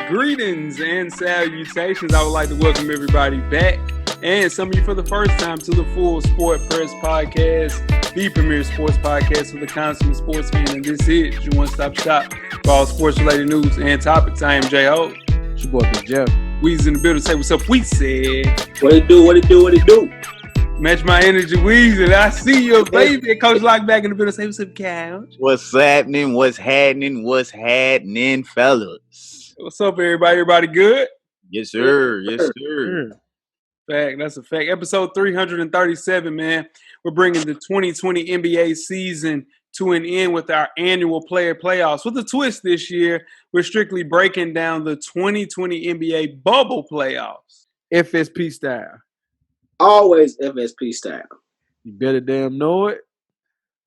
Greetings and salutations. I would like to welcome everybody back, and some of you for the first time, to the Full Sport Press Podcast, the premier sports podcast for the consummate sports fan. And this is your one-stop shop for all sports-related news and topics. I am J.O. It's your boy, Big Jeff. Weezy in the building. Say what's up, Weezy. What it do, what it do, what it do? Match my energy, Weezy. I see you, baby. Coach Lock back in the building. Say what's up, Couch. What's happening? What's happening, fellas? What's up, everybody? Everybody good? Yes, sir. Yes, sir. Fact. That's a fact. Episode 337, man. We're bringing the 2020 NBA season to an end with our annual player playoffs. With a twist this year, we're strictly breaking down the 2020 NBA bubble playoffs. FSP style. Always FSP style. You better damn know it.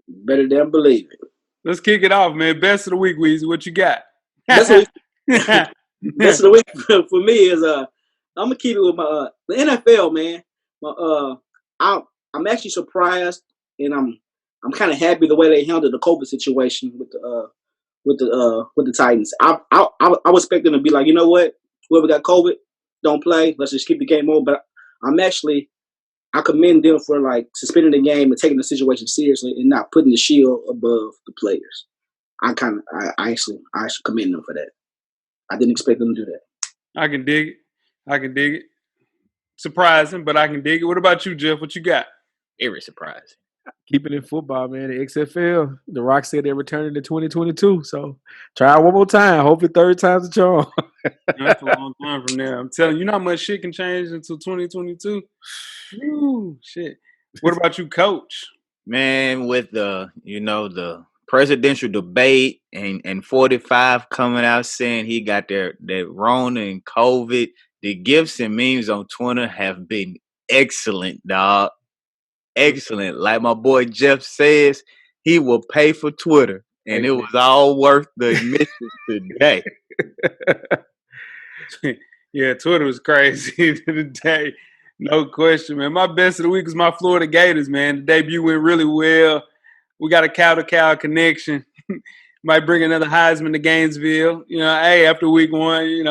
Better damn believe it. Let's kick it off, man. Best of the week, Weezy. What you got? Best of the week for me is I'm gonna keep it with my the NFL, man. I'm actually surprised, and I'm kind of happy the way they handled the COVID situation with the Titans. I was expecting them to be like, you know what, whoever got COVID, don't play. Let's just keep the game on. But I commend them for like suspending the game and taking the situation seriously and not putting the shield above the players. I actually commend them for that. I didn't expect them to do that. I can dig it. Surprising, but I can dig it. What about you, Jeff? What you got? Very surprising. Keeping it football, man. The XFL, The Rock said they're returning to 2022. So try one more time. Hopefully third time's a charm. That's a long time from there. I'm telling you, not much shit can change until 2022. Ooh, shit. What about you, Coach? Man, with the presidential debate and 45 coming out saying he got that Rona and COVID, the gifs and memes on Twitter have been excellent, dog. Excellent. Like my boy Jeff says, he will pay for Twitter, and it was all worth the admission today. Yeah, Twitter was crazy today. No question, man. My best of the week is my Florida Gators, man. The debut went really well. We got a cow-to-cow connection. Might bring another Heisman to Gainesville. You know, hey, after week one,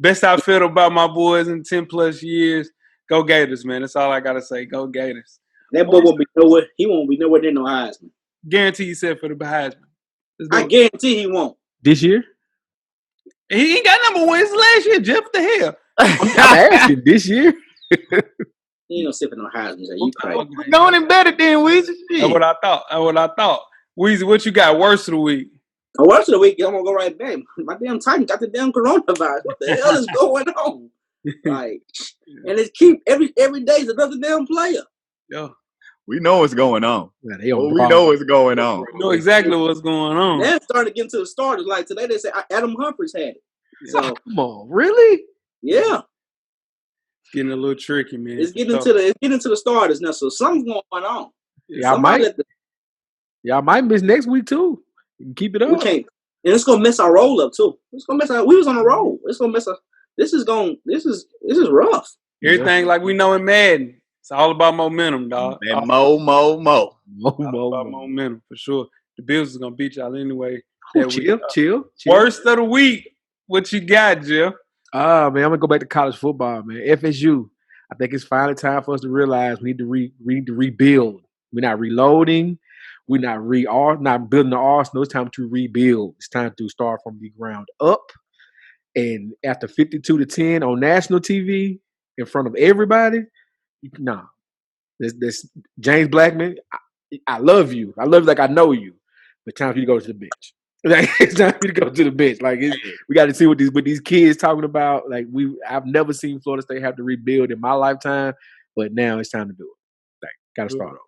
best I felt about my boys in 10-plus years. Go Gators, man. That's all I got to say. Go Gators. That boy won't be nowhere. He won't be nowhere near no Heisman. Guarantee you said for the Heisman. I guarantee he won't. This year? He ain't got number one. It's last year, Jeff. What the hell? I'm asking, this year? He ain't no sipping on Heisman. You crazy. We're going in better than Weezy. That's what I thought. Weezy, what you got? Worst of the week? Worst of the week, I'm going to go right back. My damn Titans got the damn coronavirus. What the hell is going on? Like, and it's every day is another damn player. Yo. We know what's going on. Yeah, we know what's going on. We know exactly what's going on. They're starting to get into the starters. Like today, they say Adam Humphries had it. So come on, really? Yeah. It's getting a little tricky, man. It's getting into the starters now. So something's going on. Y'all might miss next week too. You can keep it up. We can't. And it's gonna mess our roll up too. It's gonna mess our. We was on a roll. It's gonna mess our. This is rough. Everything like we know in Madden. It's all about momentum, dog. And mo. About momentum for sure. The Bills is gonna beat y'all anyway. Chill. Worst of the week. What you got, Jeff? Man, I'm gonna go back to college football, man. FSU. I think it's finally time for us to realize we need to rebuild. We're not reloading. We're not building the arsenal. It's time to rebuild. It's time to start from the ground up. And after 52-10 on national TV in front of everybody, this James Blackman. I love you. I love you like I know you. But time for you to go to the bench. Like, it's time for you to go to the bench. Like we got to see what these kids talking about. Like I've never seen Florida State have to rebuild in my lifetime, but now it's time to do it. Like, got to start over.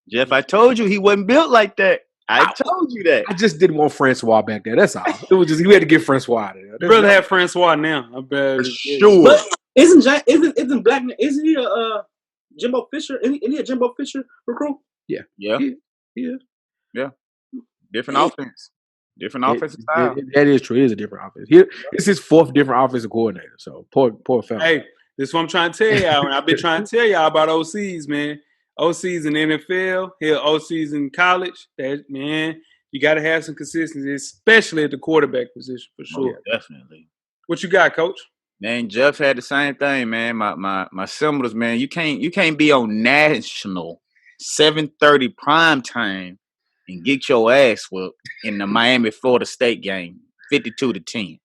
Jeff, I told you he wasn't built like that. I told you that. I just didn't want Francois back there. That's all. It was just we had to get Francois out of there. You rather have Francois now. I bet. For sure. But isn't Blackman? Isn't he a Jimbo Fisher? Isn't he a Jimbo Fisher recruit? Yeah. Different offense. Different offensive style. That is true. It is a different offense. Here, it's his fourth different offensive coordinator. So poor fella. Hey, this is what I'm trying to tell y'all. I've been trying to tell y'all about OCs, man. OCs in the NFL, OCs in college. Man, you got to have some consistency, especially at the quarterback position for sure. Yeah, definitely. What you got, Coach? Man, Jeff had the same thing, man. My symbols, man. You can't be on national 7:30 prime time and get your ass whooped in the Miami Florida State game, 52-10.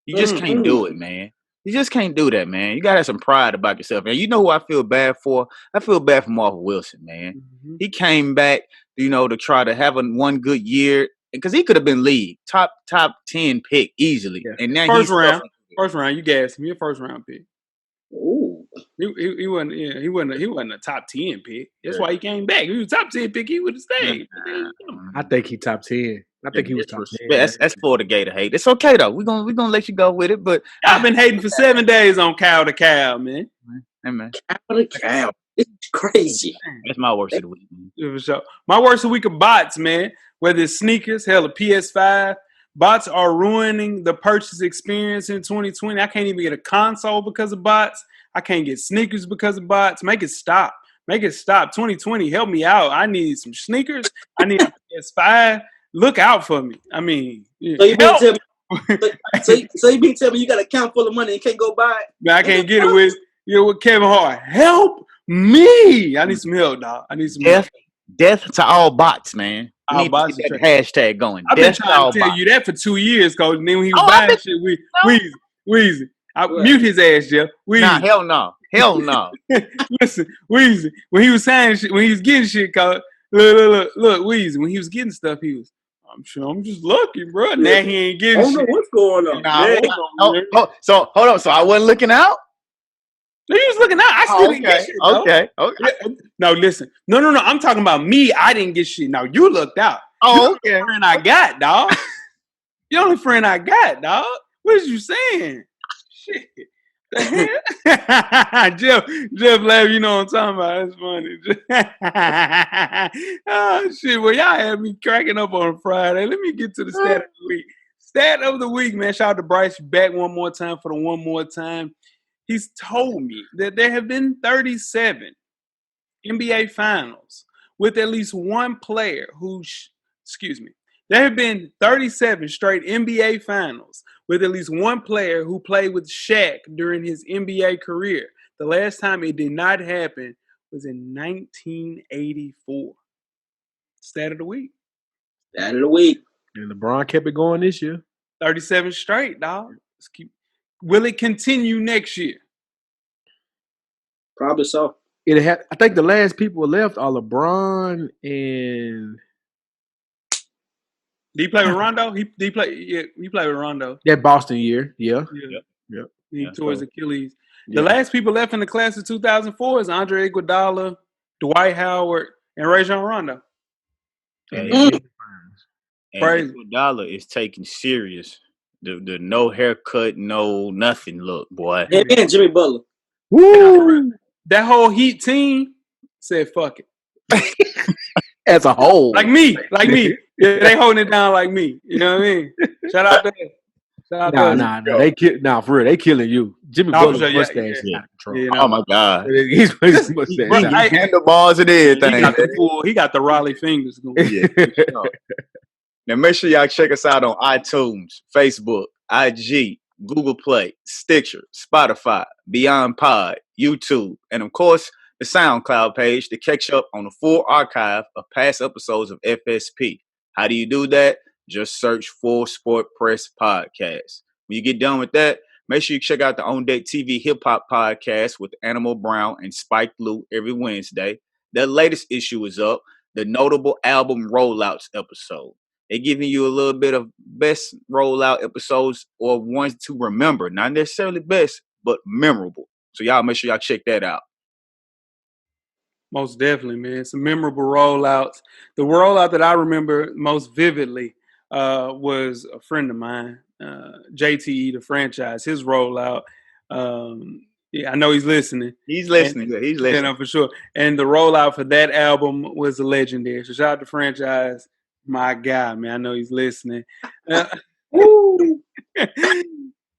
You just can't do it, man. You just can't do that, man. You gotta have some pride about yourself, man. You know who I feel bad for? I feel bad for Marvin Wilson, man. Mm-hmm. He came back, to try to have one good year because he could have been league top 10 pick easily, and now First round, you gassed me. A first round pick. Ooh. He wasn't. Yeah, he wasn't a top 10 pick. That's why he came back. If he was top 10 pick, he would have stayed. I think he top 10. I think he was top 10. That's Florida Gator hate. It's okay though. We're gonna let you go with it. But I've been hating for 7 days on Cow to Cow, man. Hey, man. Cow to cow. It's crazy. That's my worst of the week, man. For sure. My worst of the week of bots, man. Whether it's sneakers, hell, a PS5. Bots are ruining the purchase experience in 2020. I can't even get a console because of bots. I can't get sneakers because of bots. Make it stop. Make it stop. 2020, help me out. I need some sneakers. I need a PS5. Look out for me. I mean, so you mean tell me you got an account full of money and can't go buy it? Man, I can't get it with Kevin Hart. Help me. I need some help, dog. I need some help. Death to all bots, man. You need to get that hashtag going. I've been trying to tell you that for 2 years, Coach. And then when he was buying shit, Weezy. Mute his ass, Jeff. Weezy. Nah, hell no. Hell no. Listen, Weezy. When he was saying shit, when he was getting shit, Coach, look, Weezy. When he was getting stuff, he was, I'm sure I'm just lucky, bro. Yeah. Now he ain't getting shit. I don't know what's going on. So hold on. So I wasn't looking out? No, he was looking out. I still didn't get shit, okay. No, listen. No. I'm talking about me. I didn't get shit. Now, you looked out. Oh, okay. You're the friend I got, dog. You're the only friend I got, dog. What is you saying? Shit. Jeff laugh, you know what I'm talking about. That's funny. Oh, shit. Well, y'all had me cracking up on Friday. Let me get to the stat of the week. Stat of the week, man. Shout out to Bryce back one more time for the one more time. He's told me that there have been 37 NBA finals with at least one player there have been 37 straight NBA finals with at least one player who played with Shaq during his NBA career. The last time it did not happen was in 1984. Stat of the week. Stat of the week. And LeBron kept it going this year. 37 straight, dog. Will it continue next year? Probably so. I think the last people left are LeBron and. Did he play with Rondo? He played with Rondo. That Boston year, yeah. Yep. He tore his Achilles. Yeah. The last people left in the class of 2004 is Andre Iguodala, Dwight Howard, and Rajon Rondo. And Iguodala is taking serious the no haircut, no nothing look, boy. And Jimmy Butler. Woo! That whole Heat team said, fuck it. As a whole. Like me. Yeah, they holding it down like me. You know what I mean? Shout out there. Nah. For real, they killing you. Jimmy Butler's mustache is out of control. You know? Oh, my God. He's mustache. Handlebars and everything. He got the Raleigh fingers going. Yeah. Now, make sure y'all check us out on iTunes, Facebook, IG, Google Play, Stitcher, Spotify, Beyond Pod, YouTube, and, of course, the SoundCloud page to catch up on the full archive of past episodes of FSP. How do you do that? Just search Full Sport Press Podcast. When you get done with that, make sure you check out the On Deck TV Hip Hop Podcast with Animal Brown and Spike Lee every Wednesday. Their latest issue is up, the Notable Album Rollouts episode. They're giving you a little bit of best rollout episodes or ones to remember. Not necessarily best, but memorable. So y'all make sure y'all check that out. Most definitely, man. Some memorable rollouts. The rollout that I remember most vividly was a friend of mine, JTE, the franchise, his rollout. I know he's listening. He's listening. He's listening. Yeah, for sure. And the rollout for that album was legendary. So shout out to franchise. My guy, man. I know he's listening. Woo!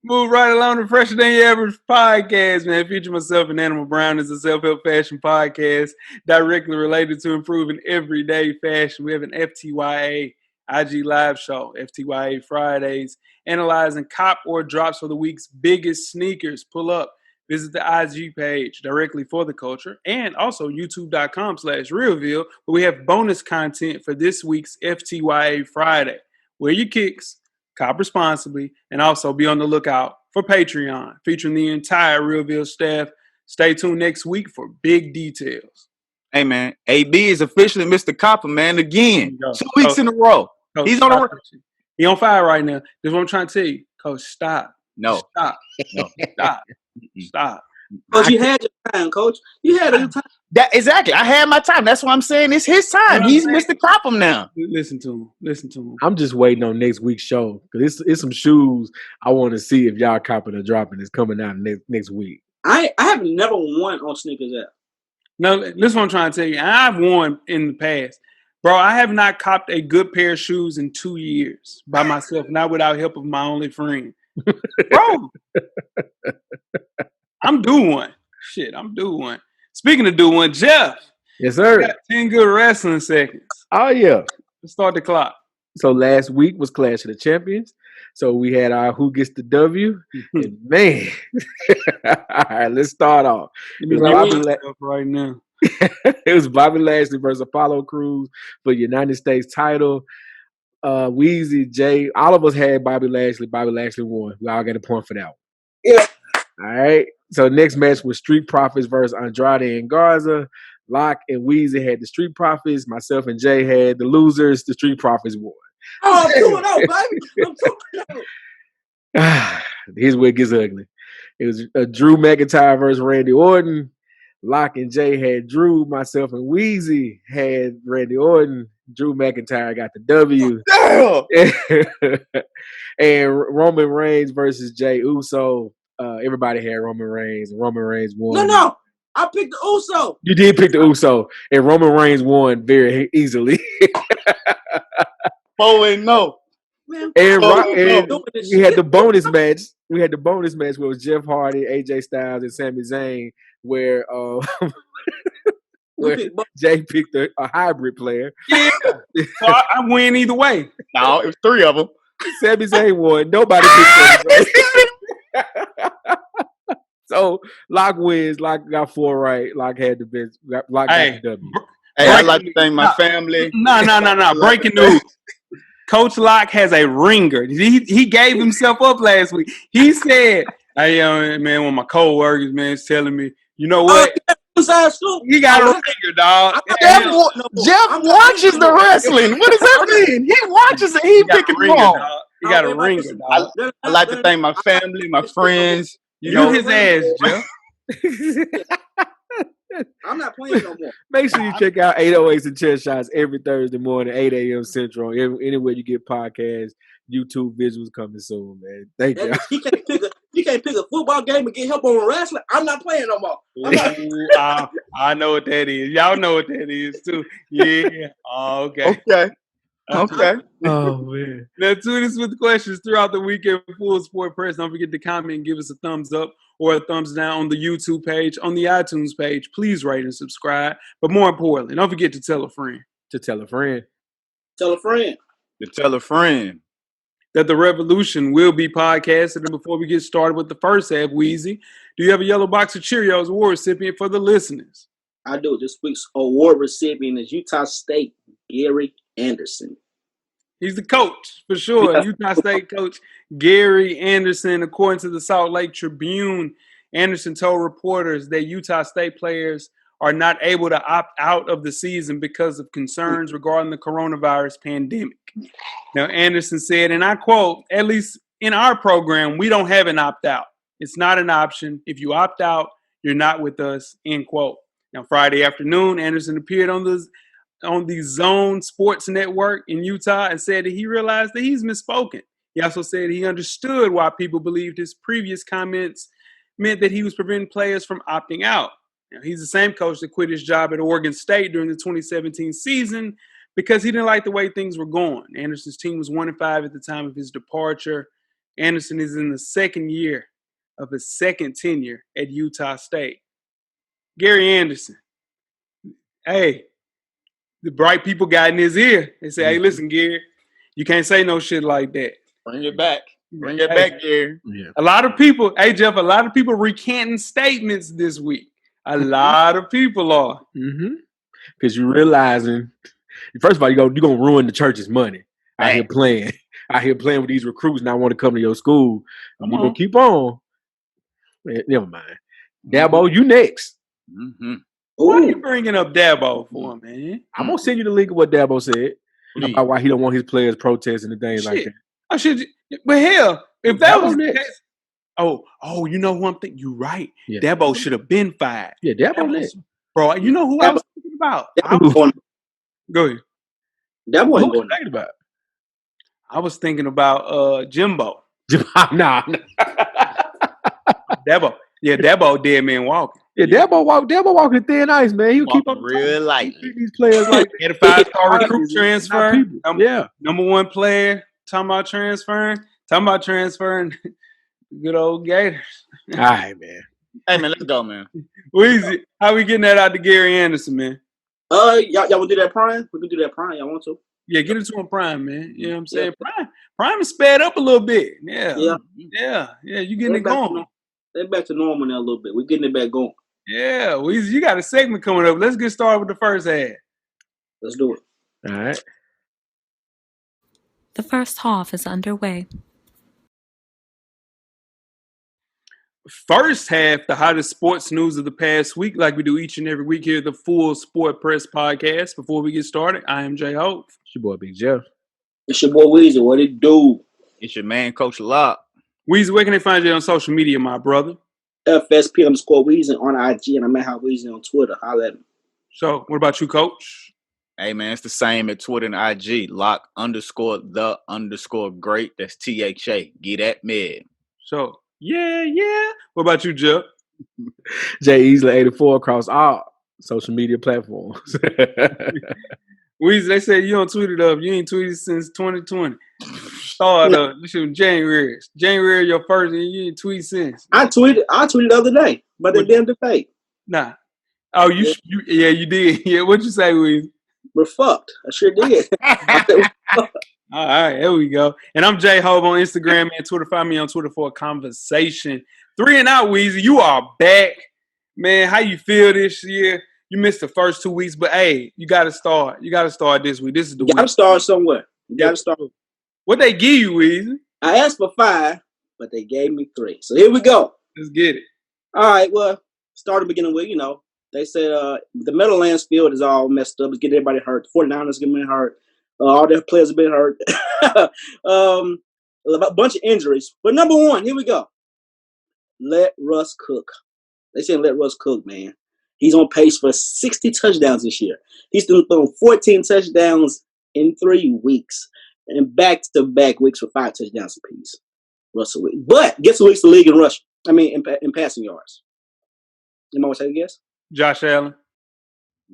Move right along to Fresher Than Your Average podcast, man. Feature myself and Animal Brown is a self-help fashion podcast directly related to improving everyday fashion. We have an FTYA IG Live Show, FTYA Fridays, analyzing cop or drops for the week's biggest sneakers. Pull up. Visit the IG page directly for the culture and also youtube.com/Realville, where we have bonus content for this week's FTYA Friday. Wear your kicks, cop responsibly, and also be on the lookout for Patreon, featuring the entire Realville staff. Stay tuned next week for big details. Hey, man, AB is officially Mr. Copper, man, again. 2 weeks in a row. Coach, He's on the He on fire right now. That's what I'm trying to tell you. Coach, stop. No. Stop. No. Stop. Stop. Coach, you had your time, Coach. You had your time. Exactly. I had my time. That's what I'm saying. It's his time. He's Mr. Copham now. Listen to him. Listen to him. I'm just waiting on next week's show because it's some shoes I want to see if y'all copping or dropping. It's coming out next week. I have never won on Sneakers app. No, this is what I'm trying to tell you. I've won in the past. Bro, I have not copped a good pair of shoes in 2 years by myself, not without help of my only friend. Bro, I'm due one. Shit, I'm due one. Speaking of due one, Jeff. Yes, sir. Got 10 good wrestling seconds. Oh, yeah. Let's start the clock. So last week was Clash of the Champions. So we had our Who Gets the W. And man, all right, let's start off. Right now. It was Bobby Lashley versus Apollo Crews for the United States title. Weezy, Jay, all of us had Bobby Lashley. Bobby Lashley won. We all got a point for that one. Yeah. All right. So next match was Street Profits versus Andrade and Garza. Locke and Weezy had the Street Profits. Myself and Jay had the losers. The Street Profits won. Oh, I'm 2-0, baby. I'm 2-0. Here's where it gets ugly. It was Drew McIntyre versus Randy Orton. Locke and Jay had Drew. Myself and Weezy had Randy Orton. Drew McIntyre got the W. And Roman Reigns versus Jay Uso. Everybody had Roman Reigns. And Roman Reigns won. No. I picked the Uso. You did pick the Uso. And Roman Reigns won very easily. 4-0. Man, And we had the bonus match. We had the bonus match where it was Jeff Hardy, AJ Styles, and Sami Zayn, where Jay picked a hybrid player. Yeah. So I win either way. No, it was 3 of them. Sami Zayn won. Nobody picked Sami Zayn. So Locke wins. Locke got 4 right. Locke had the best. Locke got the W. Hey, I'd like to thank my family. No. Breaking news. Coach Locke has a ringer. He gave himself up last week. He said, "Hey, man, one of my co-workers, man, is telling me, you know what? He got a ringer, dog." Jeff watches the wrestling. What does that mean? He watches it. He picking wrong. He got a ringer, dog. I'd like to thank my family, my friends. You know his ass, Jeff. I'm not playing no more. Make sure you check out 808s and Chair Shots every Thursday morning, 8 a.m. Central. Anywhere you get podcasts, YouTube visuals coming soon, man. Thank you. You can't pick a football game and get help on wrestling. I'm not playing no more. I know what that is. Y'all know what that is too. Yeah. Oh, okay. Okay. Oh, man. Now, tweet us with questions throughout the weekend. Full Sport Press. Don't forget to comment and give us a thumbs up or a thumbs down on the YouTube page, on the iTunes page. Please rate and subscribe. But more importantly, don't forget to tell a friend. To tell a friend. Tell a friend. To tell a friend. That the revolution will be podcasted. And before we get started with the first half, Weezy, do you have a yellow box of Cheerios award recipient for the listeners? I do. This week's award recipient is Utah State, Gary Anderson. He's the coach, for sure. Yeah. Utah State coach Gary Anderson. According to the Salt Lake Tribune, Anderson told reporters that Utah State players are not able to opt out of the season because of concerns regarding the coronavirus pandemic. Now, Anderson said, and I quote, "At least in our program, we don't have an opt-out. It's not an option. If you opt out, you're not with us," end quote. Now, Friday afternoon, Anderson appeared on the Zone Sports Network in Utah and said that he realized that he's misspoken. He also said he understood why people believed his previous comments meant that he was preventing players from opting out. Now, he's the same coach that quit his job at Oregon State during the 2017 season because he didn't like the way things were going. Anderson's team was 1-5 at the time of his departure. Anderson is in the second year of his second tenure at Utah State. Gary Anderson, hey, the bright people got in his ear. They say, "Hey, listen, Gary, You can't say no shit like that. Bring it back. Bring it back, Gary. Yeah. A lot of people, hey Jeff, a lot of people recanting statements this week. A lot of people are. Because you're realizing, first of all, you're gonna ruin the church's money out here playing with these recruits. Now want to come to your school. You're gonna keep on. Man, never mind. Dabo, you next. Why are you bringing up Dabo for, man? I'm gonna send you the link of what Dabo said about why he don't want his players protesting and things like that. I should, but hell, if that was next. the case, you know one thing, you're right. Yeah. Dabo should have been fired. Yeah, Dabo next. Bro, you know who I was thinking about? Go ahead. Dabo ain't going thinking about. I was thinking about Jimbo. Nah. Dabo. Yeah, Dabo dead man walking. Yeah, Dabo walking thin ice, man. He'll keep on real lightly. These players like had a 5-star recruit transfer. Yeah. Number one player talking about transferring. Good old Gators. All right, man. Hey man, let's go, man. Weezy, how we getting that out to Gary Anderson, man? Y'all want to do that prime? We can do that prime. Y'all want to? Yeah, get it to him prime, man. You know what I'm saying? Yeah. Prime is sped up a little bit. Yeah. You getting it going. They're back to normal now a little bit. We're getting it back going. Yeah, Weezy, you got a segment coming up. Let's get started with the first half. Let's do it. All right. The first half is underway. First half, the hottest sports news of the past week, like we do each and every week here at the Full Sport Press Podcast. Before we get started, I am Jay Hope. It's your boy Big Jeff. It's your boy Weezy. What it do? It's your man, Coach Locke. Weezy, where can they find you on social media, my brother? FSP_Weezy on IG, and I'm at Weezy on Twitter. Holla at me. So, what about you, Coach? Hey, man, it's the same at Twitter and IG. Locke_the_great. That's THA. Get at me. So, yeah. What about you, Jeff? Jay Easley 84 across all social media platforms. Weezy, they said you don't tweet it up. You ain't tweeted since 2020. Started up. This was January. January, your first, and you ain't tweet since. I tweeted the other day, but the damn debate. Nah. Oh, you did. Yeah, what'd you say, Weezy? We're fucked. I sure did. All right, there we go. And I'm Jay Hope on Instagram and Twitter. Find me on Twitter for a conversation. 3 and out, Weezy. You are back. Man, how you feel this year? You missed the first 2 weeks, but hey, you got to start. You got to start this week. This is the week. You got to start somewhere. You got to start. What they give you, Weezy? I asked for 5, but they gave me 3. So here we go. Let's get it. All right, well, start the beginning with, they said the Meadowlands field is all messed up. It's getting everybody hurt. The 49ers getting hurt. All their players have been hurt. A bunch of injuries. But number 1, here we go. Let Russ cook. They said let Russ cook, man. He's on pace for 60 touchdowns this year. He's thrown 14 touchdowns in 3 weeks. And back-to-back weeks for 5 touchdowns apiece. Russell Wilson. But guess who leads the league in rush? In passing yards. You want to take a guess? Josh Allen.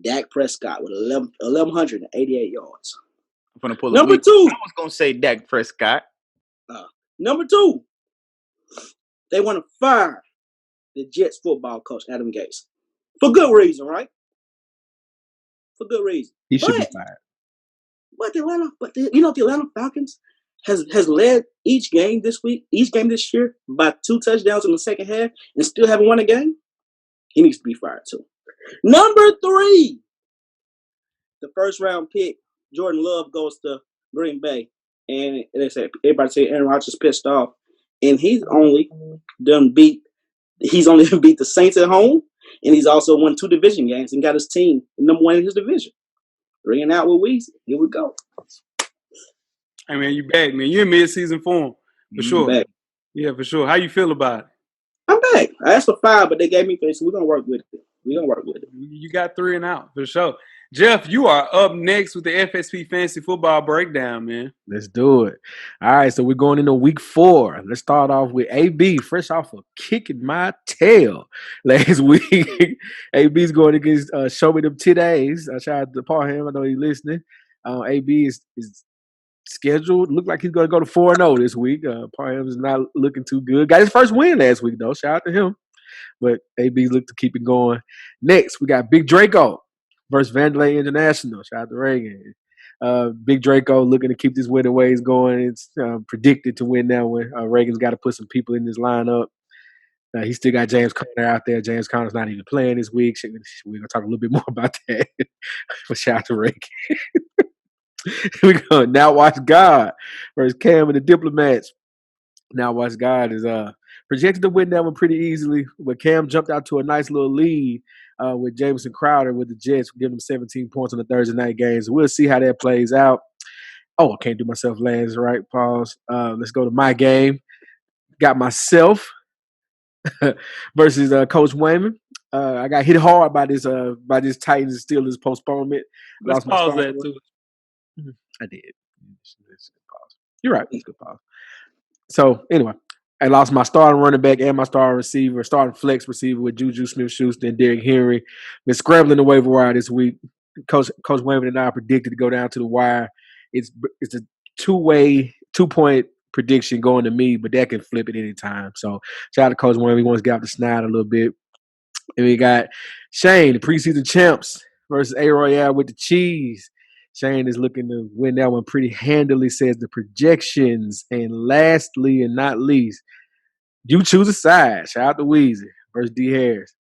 Dak Prescott with 1,188 yards. I'm going to pull Number 2. I was going to say Dak Prescott. Number 2. They want to fire the Jets football coach, Adam Gase. For good reason, right? For good reason. He should be fired. But the Atlanta Falcons has led each game this year by 2 touchdowns in the second half and still haven't won a game. He needs to be fired too. Number 3, the first round pick, Jordan Love, goes to Green Bay, and everybody say Aaron Rodgers pissed off, and he's only beat the Saints at home, and he's also won 2 division games and got his team number 1 in his division. Bringing out with Weezy. Here we go. Hey, man, you back, man. You're in mid-season form, for sure. Back. Yeah, for sure. How you feel about it? I'm back. I asked for 5, but they gave me 3, so we're going to work with it. You got 3 and out, for sure. Jeff, you are up next with the FSP Fantasy Football Breakdown, man. Let's do it. All right, so we're going into week 4. Let's start off with AB, fresh off of kicking my tail last week. AB's going against Show Me Them Titties. Shout out to Parham. I know he's listening. AB is scheduled. Looked like he's going to go to 4-0 this week. Parham is not looking too good. Got his first win last week, though. Shout out to him. But AB looked to keep it going. Next, we got Big Draco versus Vandalay International. Shout out to Reagan. Big Draco looking to keep this winning ways going. It's predicted to win that one. Reagan's got to put some people in this lineup. He still got James Conner out there. James Conner's not even playing this week. We're going to talk a little bit more about that. But shout out to Reagan. We're going to Now Watch God versus Cam and the Diplomats. Now Watch God is projected to win that one pretty easily, but Cam jumped out to a nice little lead with Jamison Crowder with the Jets, giving them 17 points on the Thursday night games. We'll see how that plays out. Oh, I can't do myself last, right? Pause. Let's go to my game. Got myself versus Coach Wayman. I got hit hard by this Titans and Steelers postponement. Let's pause that too. I did. Pause. You're right. It's a good pause. So anyway, I lost my starting running back and my starting flex receiver with Juju Smith-Schuster and Derrick Henry. Been scrambling the waiver wire this week. Coach Wayman and I predicted to go down to the wire. It's a two-point prediction going to me, but that can flip at any time. So shout out to Coach Wayman. He wants to get out the snide a little bit. And we got Shane, the preseason champs, versus A Royale with the cheese. Shane is looking to win that one pretty handily, says the projections. And lastly and not least, you choose a side. Shout out to Weezy versus D. Harris.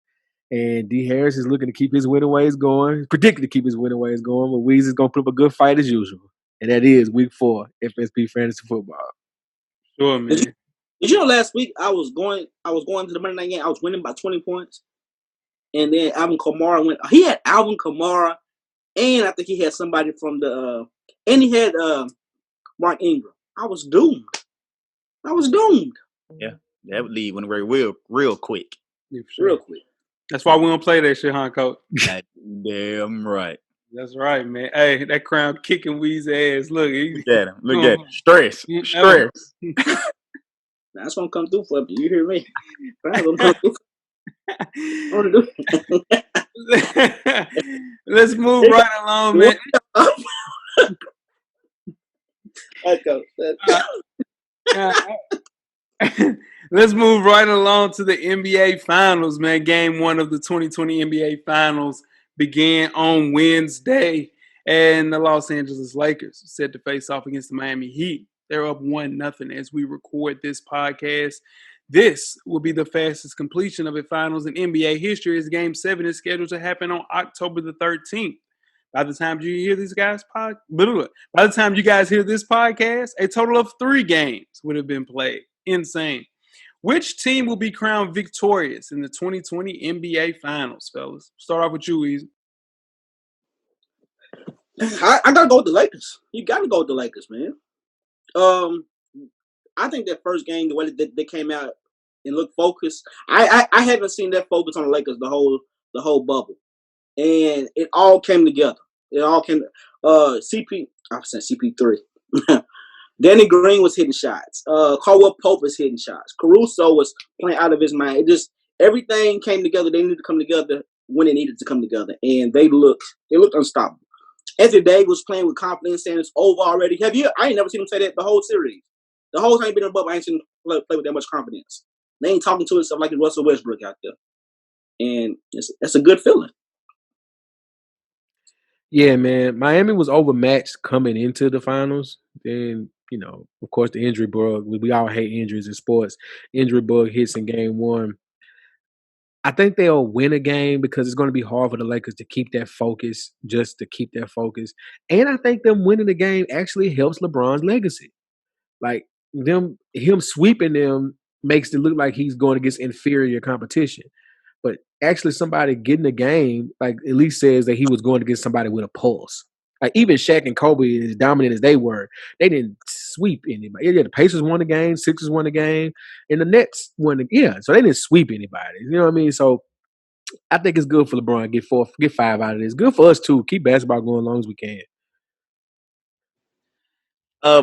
And D. Harris is looking to keep his winning ways going, predicted to keep his winning ways going, but Weezy's going to put up a good fight as usual. And that is week 4, FSP Fantasy Football. Sure, man. Did you know last week I was going to the Monday night game. I was winning by 20 points. And then Alvin Kamara went. He had Alvin Kamara, and I think he had somebody from the and he had Mark Ingram. I was doomed. Yeah, that would lead one real quick. Yeah, for sure. Real quick. That's why we don't play that shit, huh, Coach? Damn right. That's right, man. Hey, that crown kicking Weezy ass. Look at him. Look at him. Stress. That's gonna come through for me. You hear me? That's gonna come through. Let's move right along, man. Let's move right along to the NBA Finals, man. Game 1 of the 2020 NBA Finals began on Wednesday, and the Los Angeles Lakers set to face off against the Miami Heat. They're up 1-0 as we record this podcast. This will be the fastest completion of a finals in NBA history, as Game 7 is scheduled to happen on October the 13th. By the time you hear these guys by the time you guys hear this podcast, a total of 3 games would have been played. Insane. Which team will be crowned victorious in the 2020 NBA Finals, fellas? Start off with you, Weezy. I gotta go with the Lakers. You gotta go with the Lakers, man. I think that first game, the way that they came out and looked focused, I haven't seen that focus on the Lakers the whole bubble, and it all came together. It all came. I said CP3. Danny Green was hitting shots. Caldwell Pope was hitting shots. Caruso was playing out of his mind. It just everything came together. They needed to come together when it needed to come together, and they looked unstoppable. Anthony Davis was playing with confidence, saying it's over already. I ain't never seen him say that the whole series. The whole time he's been in the bubble, I ain't seen him play with that much confidence. They ain't talking to himself like it's Russell Westbrook out there. And it's a good feeling. Yeah, man. Miami was overmatched coming into the finals. Then, of course, the injury bug. We all hate injuries in sports. Injury bug hits in game 1. I think they'll win a game because it's going to be hard for the Lakers to keep that focus, just to keep that focus. And I think them winning the game actually helps LeBron's legacy. Like him sweeping them makes it look like he's going against inferior competition. But actually somebody getting the game, like at least says that he was going against somebody with a pulse. Like even Shaq and Kobe, as dominant as they were, they didn't sweep anybody. Yeah, the Pacers won the game, Sixers won the game, and the Nets won the so they didn't sweep anybody. You know what I mean? So I think it's good for LeBron to get 5 out of this. Good for us too. Keep basketball going as long as we can.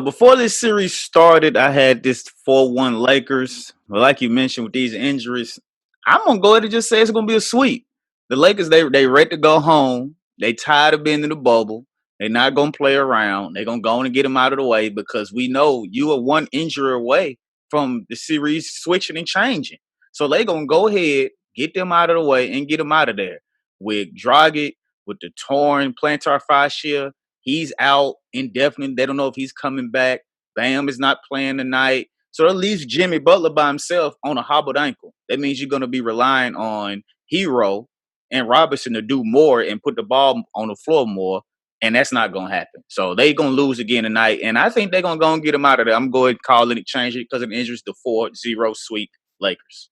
Before this series started, I had this 4-1 Lakers. But like you mentioned with these injuries, I'm gonna go ahead and just say it's gonna be a sweep. The Lakers, they ready to go home. They tired of being in the bubble. They're not gonna play around. They're gonna go on and get them out of the way because we know you are one injury away from the series switching and changing. So they gonna go ahead, get them out of the way, and get them out of there. With Dragic, with the torn plantar fascia, He's out indefinitely. They don't know if he's coming back. Bam is not playing tonight. So that leaves Jimmy Butler by himself on a hobbled ankle. That means you're going to be relying on Hero and Robinson to do more and put the ball on the floor more, and that's not going to happen. So they're going to lose again tonight, and I think they're going to go and get him out of there. I'm going to call it, change it because of injuries to 4-0 sweep Lakers.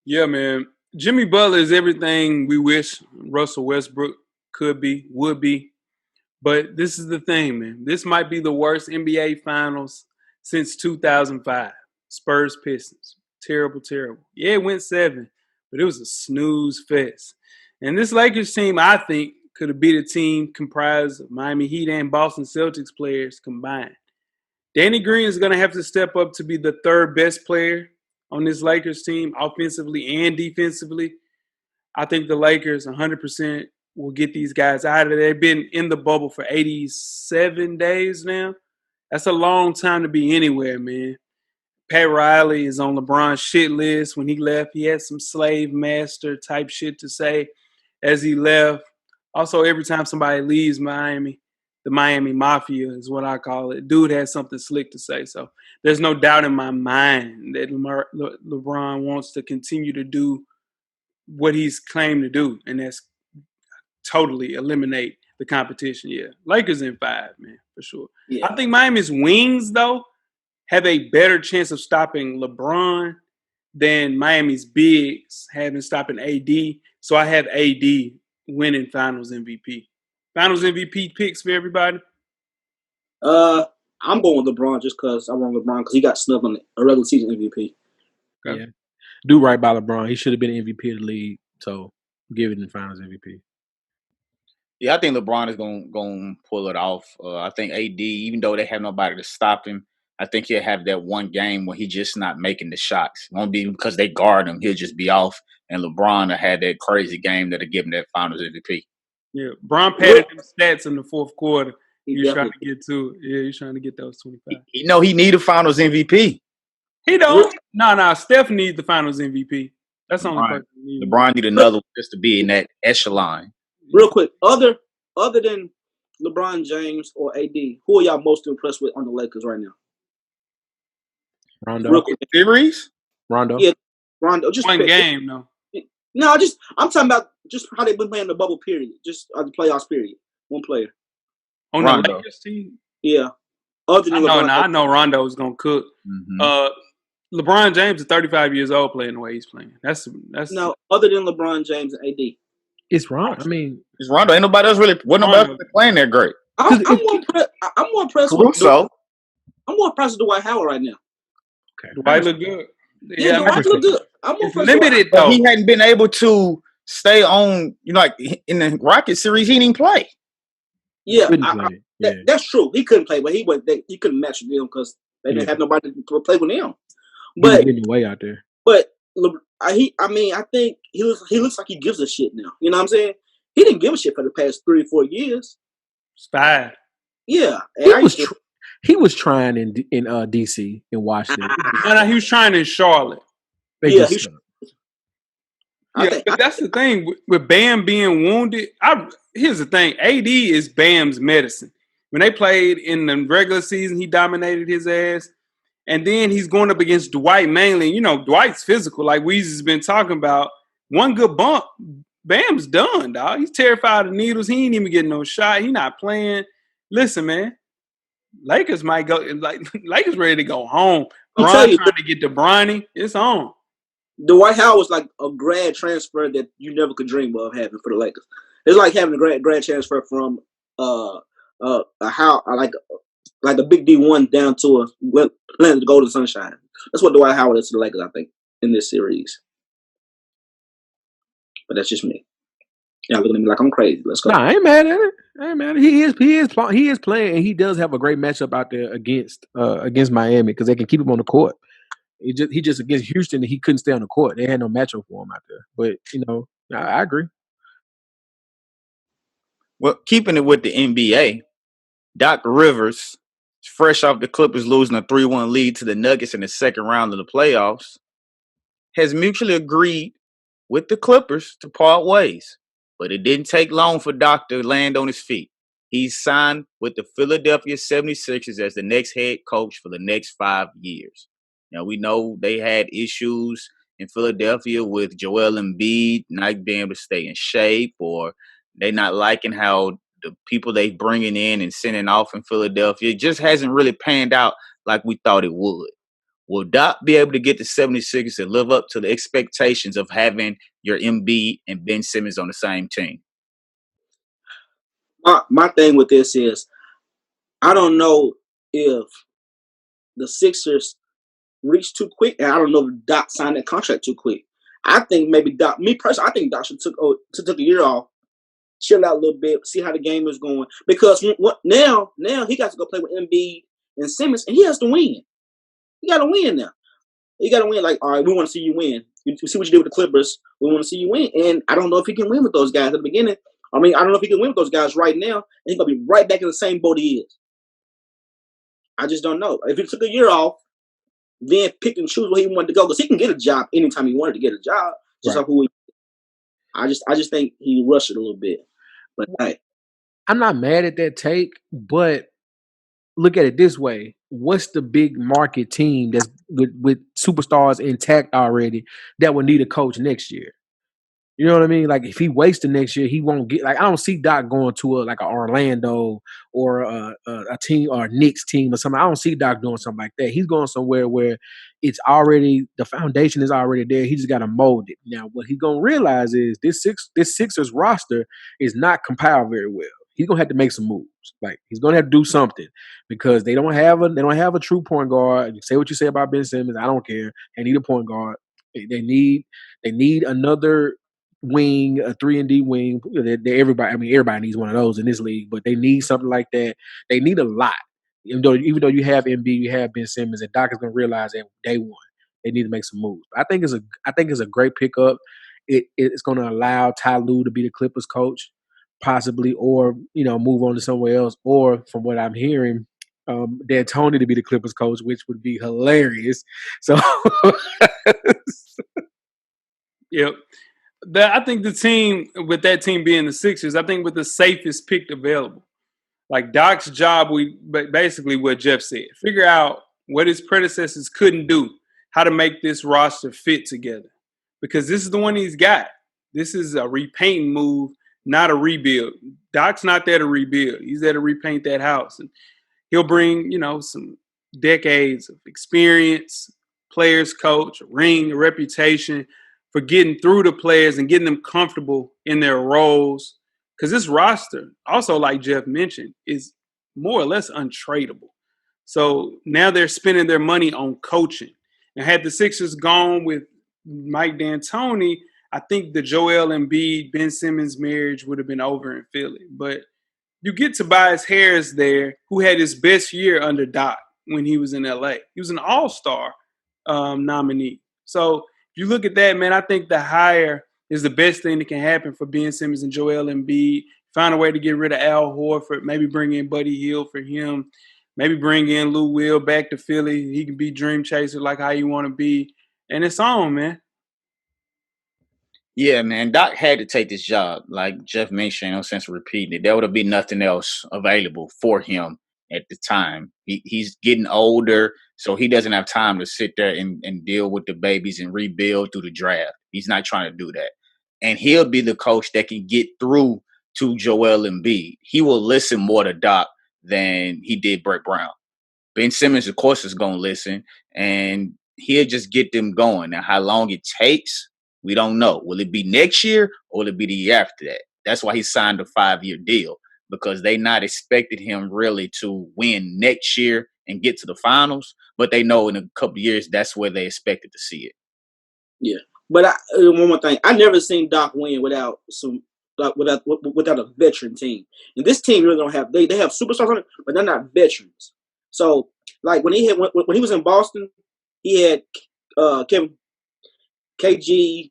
Yeah, man. Jimmy Butler is everything we wish Russell Westbrook could be, would be. But this is the thing, man. This might be the worst NBA Finals since 2005. Spurs Pistons. Terrible, terrible. Yeah, it went 7, but it was a snooze fest. And this Lakers team, I think, could have beat a team comprised of Miami Heat and Boston Celtics players combined. Danny Green is going to have to step up to be the third best player on this Lakers team, offensively and defensively. I think the Lakers 100% will get these guys out of there. They've been in the bubble for 87 days now. That's a long time to be anywhere, man. Pat Riley is on LeBron's shit list. When he left, he had some slave master type shit to say as he left. Also, every time somebody leaves Miami, the Miami Mafia is what I call it. Dude has something slick to say. So there's no doubt in my mind that LeBron wants to continue to do what he's claimed to do, and that's totally eliminate the competition. Yeah, Lakers in 5, man, for sure. Yeah. I think Miami's wings, though, have a better chance of stopping LeBron than Miami's bigs having stopping AD. So I have AD winning Finals MVP. Finals MVP picks for everybody. I'm going with LeBron just because I want LeBron because he got snubbed on a regular season MVP. Okay. Yeah, do right by LeBron. He should have been MVP of the league. So give it the Finals MVP. Yeah, I think LeBron is going to pull it off. I think AD, even though they have nobody to stop him, I think he'll have that one game where he's just not making the shots. It won't be because they guard him. He'll just be off. And LeBron will have that crazy game that'll give him that Finals MVP. Yeah, Bron padded them stats in the fourth quarter. He's trying to definitely- get to it. Yeah, he's trying to get those 25. You know, he need a Finals MVP. He don't. No, Steph needs the Finals MVP. That's the only person. LeBron need another one just to be in that echelon. Real quick, other than LeBron James or AD, who are y'all most impressed with on the Lakers right now? Rondo. Real quick. Series? Rondo. Yeah, Rondo. Just one game, though. No, I'm talking about just how they've been playing the bubble period, just the playoffs period. One player on Rondo. the Lakers team. Yeah, other than LeBron. I know Rondo is gonna cook. Mm-hmm. LeBron James is 35 years old playing the way he's playing. That's no other than LeBron James and AD. It's Rondo. I mean, it's Rondo. Ain't nobody else really. Nobody else playing that great. I'm more impressed Caruso. I'm more impressed with Dwight Howard right now. okay. Dwight look good. Yeah, Dwight look good. I'm more It's impressed. limited But though. he hadn't been able to stay on. You know, like in the Rocket series, he didn't play. Yeah, That's true. He couldn't play, but he couldn't match with them because they didn't have nobody to play with him. But getting way out there. But I think he looks like he gives a shit now. You know what I'm saying? He didn't give a shit for the past 3 or 4 years. It's 5. Yeah, he was trying in DC in Washington. No, he was trying in Charlotte. Yeah, but that's the thing with Bam being wounded. Here's the thing: AD is Bam's medicine. When they played in the regular season, he dominated his ass, and then he's going up against Dwight mainly. You know, Dwight's physical, like Weezy's been talking about. One good bump, Bam's done, dog. He's terrified of needles. He ain't even getting no shot. He not playing. Listen, man, Lakers might go. Lakers ready to go home. Bron trying to get to Bronny. It's on. Dwight Howard was like a grad transfer that you never could dream of having for the Lakers. It's like having a grad transfer from like a big D1 down to a Planet Golden Sunshine. That's what Dwight Howard is to the Lakers, I think, in this series. But that's just me. Y'all looking at me like I'm crazy. Let's go. Nah, I ain't mad at it. He is playing, and he does have a great matchup out there against Miami because they can keep him on the court. He just against Houston, he couldn't stay on the court. They had no matchup for him out there. But I agree. Well, keeping it with the NBA, Doc Rivers, fresh off the Clippers losing a 3-1 lead to the Nuggets in the second round of the playoffs, has mutually agreed with the Clippers to part ways. But it didn't take long for Doc to land on his feet. He's signed with the Philadelphia 76ers as the next head coach for the next 5 years. Now, we know they had issues in Philadelphia with Joel Embiid not being able to stay in shape, or they not liking how the people they bringing in and sending off in Philadelphia just hasn't really panned out like we thought it would. Will Doc be able to get the 76ers to live up to the expectations of having your Embiid and Ben Simmons on the same team? My thing with this is, I don't know if the Sixers reached too quick, and I don't know if Doc signed that contract too quick. I think maybe Doc, me personally, I think Doc should took a year off, chill out a little bit, see how the game is going. Because now he got to go play with Embiid and Simmons, and he has to win. He got to win now. He got to win. Like, all right, we want to see you win. You see what you did with the Clippers. We want to see you win. And I don't know if he can win with those guys at the beginning. I mean, I don't know if he can win with those guys right now. And he's going to be right back in the same boat he is. I just don't know. If he took a year off, then pick and choose where he wanted to go, because he can get a job anytime he wanted to get a job. Just like who he. I just think he rushed it a little bit. But hey, I'm not mad at that take, but look at it this way: what's the big market team that's with superstars intact already that will need a coach next year? You know what I mean? Like, if he waits the next year, he won't get. Like, I don't see Doc going to a Orlando or a team or a Knicks team or something. I don't see Doc doing something like that. He's going somewhere where it's already, the foundation is already there. He just got to mold it. Now, what he's gonna realize is this Sixers roster is not compiled very well. He's gonna have to make some moves. Like, he's gonna have to do something, because they don't have a true point guard. You say what you say about Ben Simmons, I don't care. They need a point guard. They need another wing, a 3-and-D wing. Everybody needs one of those in this league, but they need something like that. They need a lot. Even though you have Embiid, you have Ben Simmons, and Doc is gonna realize that day one they need to make some moves. I think it's a great pickup. It's gonna allow Ty Lue to be the Clippers coach, possibly, or move on to somewhere else, or from what I'm hearing, D'Antoni to be the Clippers coach, which would be hilarious. So Yep. I think the team, with that team being the Sixers, I think with the safest pick available. Like, Doc's job, basically what Jeff said, figure out what his predecessors couldn't do, how to make this roster fit together. Because this is the one he's got. This is a repainting move, not a rebuild. Doc's not there to rebuild. He's there to repaint that house. And he'll bring, some decades of experience, players coach, a ring, a reputation for getting through the players and getting them comfortable in their roles. Because this roster, also like Jeff mentioned, is more or less untradeable. So now they're spending their money on coaching. And had the Sixers gone with Mike D'Antoni, I think the Joel Embiid, Ben Simmons marriage would have been over in Philly. But you get Tobias Harris there, who had his best year under Doc when he was in LA. He was an all-star nominee. So if you look at that, man, I think the hire is the best thing that can happen for Ben Simmons and Joel Embiid. Find a way to get rid of Al Horford, maybe bring in Buddy Hield for him, maybe bring in Lou Will back to Philly. He can be dream chaser like how you want to be. And it's on, man. Yeah, man, Doc had to take this job. Like Jeff mentioned, no sense of repeating it. There would have been nothing else available for him at the time. He's getting older, so he doesn't have time to sit there and deal with the babies and rebuild through the draft. He's not trying to do that. And he'll be the coach that can get through to Joel Embiid. He will listen more to Doc than he did Brett Brown. Ben Simmons, of course, is going to listen, and he'll just get them going. Now, how long it takes, we don't know. Will it be next year, or will it be the year after that? That's why he signed a 5-year deal, because they not expected him really to win next year and get to the finals, but they know in a couple of years that's where they expected to see it. Yeah, but one more thing, I never seen Doc win without a veteran team. And this team really don't have. They have superstars on it, but they're not veterans. So, like when he was in Boston, he had Kevin, KG,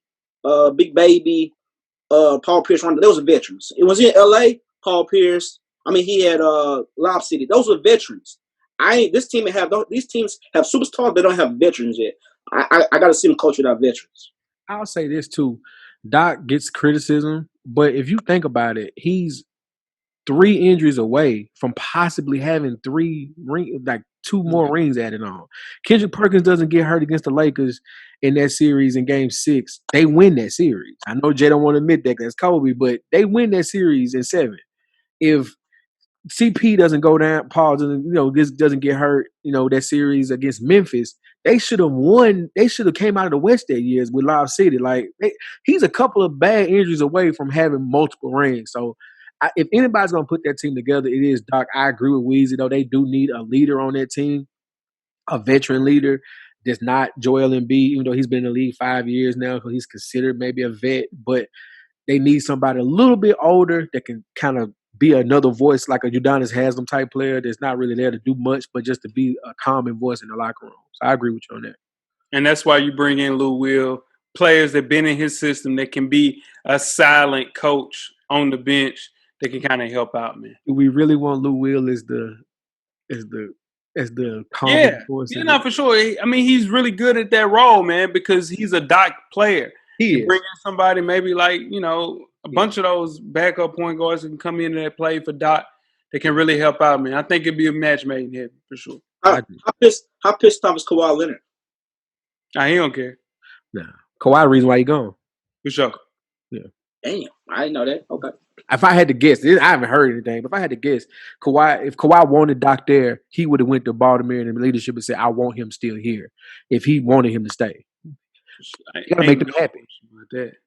Big Baby, Paul Pierce. Those are veterans. It was in LA. Paul Pierce. I mean, he had Lob City. Those were veterans. These teams have superstars. They don't have veterans yet. I got to see them coach without veterans. I'll say this too. Doc gets criticism, but if you think about it, he's 3 injuries away from possibly having 2 more rings added on. Kendrick Perkins doesn't get hurt against the Lakers in that series in Game 6. They win that series. I know Jay don't want to admit that that's Kobe, but they win that series in 7. If CP doesn't go down, Paul doesn't, this doesn't get hurt, that series against Memphis, they should have won. They should have came out of the West that year with Lob City. He's a couple of bad injuries away from having multiple rings. So if anybody's going to put that team together, it is Doc. I agree with Weezy, though. They do need a leader on that team, a veteran leader that's not Joel Embiid, even though he's been in the league 5 years now, because he's considered maybe a vet. But they need somebody a little bit older that can kind of be another voice, like a Udonis Haslem type player that's not really there to do much, but just to be a calming voice in the locker room. So I agree with you on that. And that's why you bring in Lou Will, players that been in his system that can be a silent coach on the bench that can kind of help out, man. Do we really want Lou Will as the calming voice? Yeah, no, for sure. I mean, he's really good at that role, man, because he's a Doc player. You bring in somebody maybe like, a bunch of those backup point guards that can come into that play for Doc that can really help out, man. I think it'd be a match made in heaven, for sure. How pissed off is Kawhi Leonard? He don't care. Nah. Kawhi, the reason why he gone. For sure. Yeah. Damn, I didn't know that. Okay. If I had to guess, I haven't heard anything, but if I had to guess, if Kawhi wanted Doc there, he would have went to Baltimore and the leadership and said, I want him still here if he wanted him to stay. You gotta make them happy.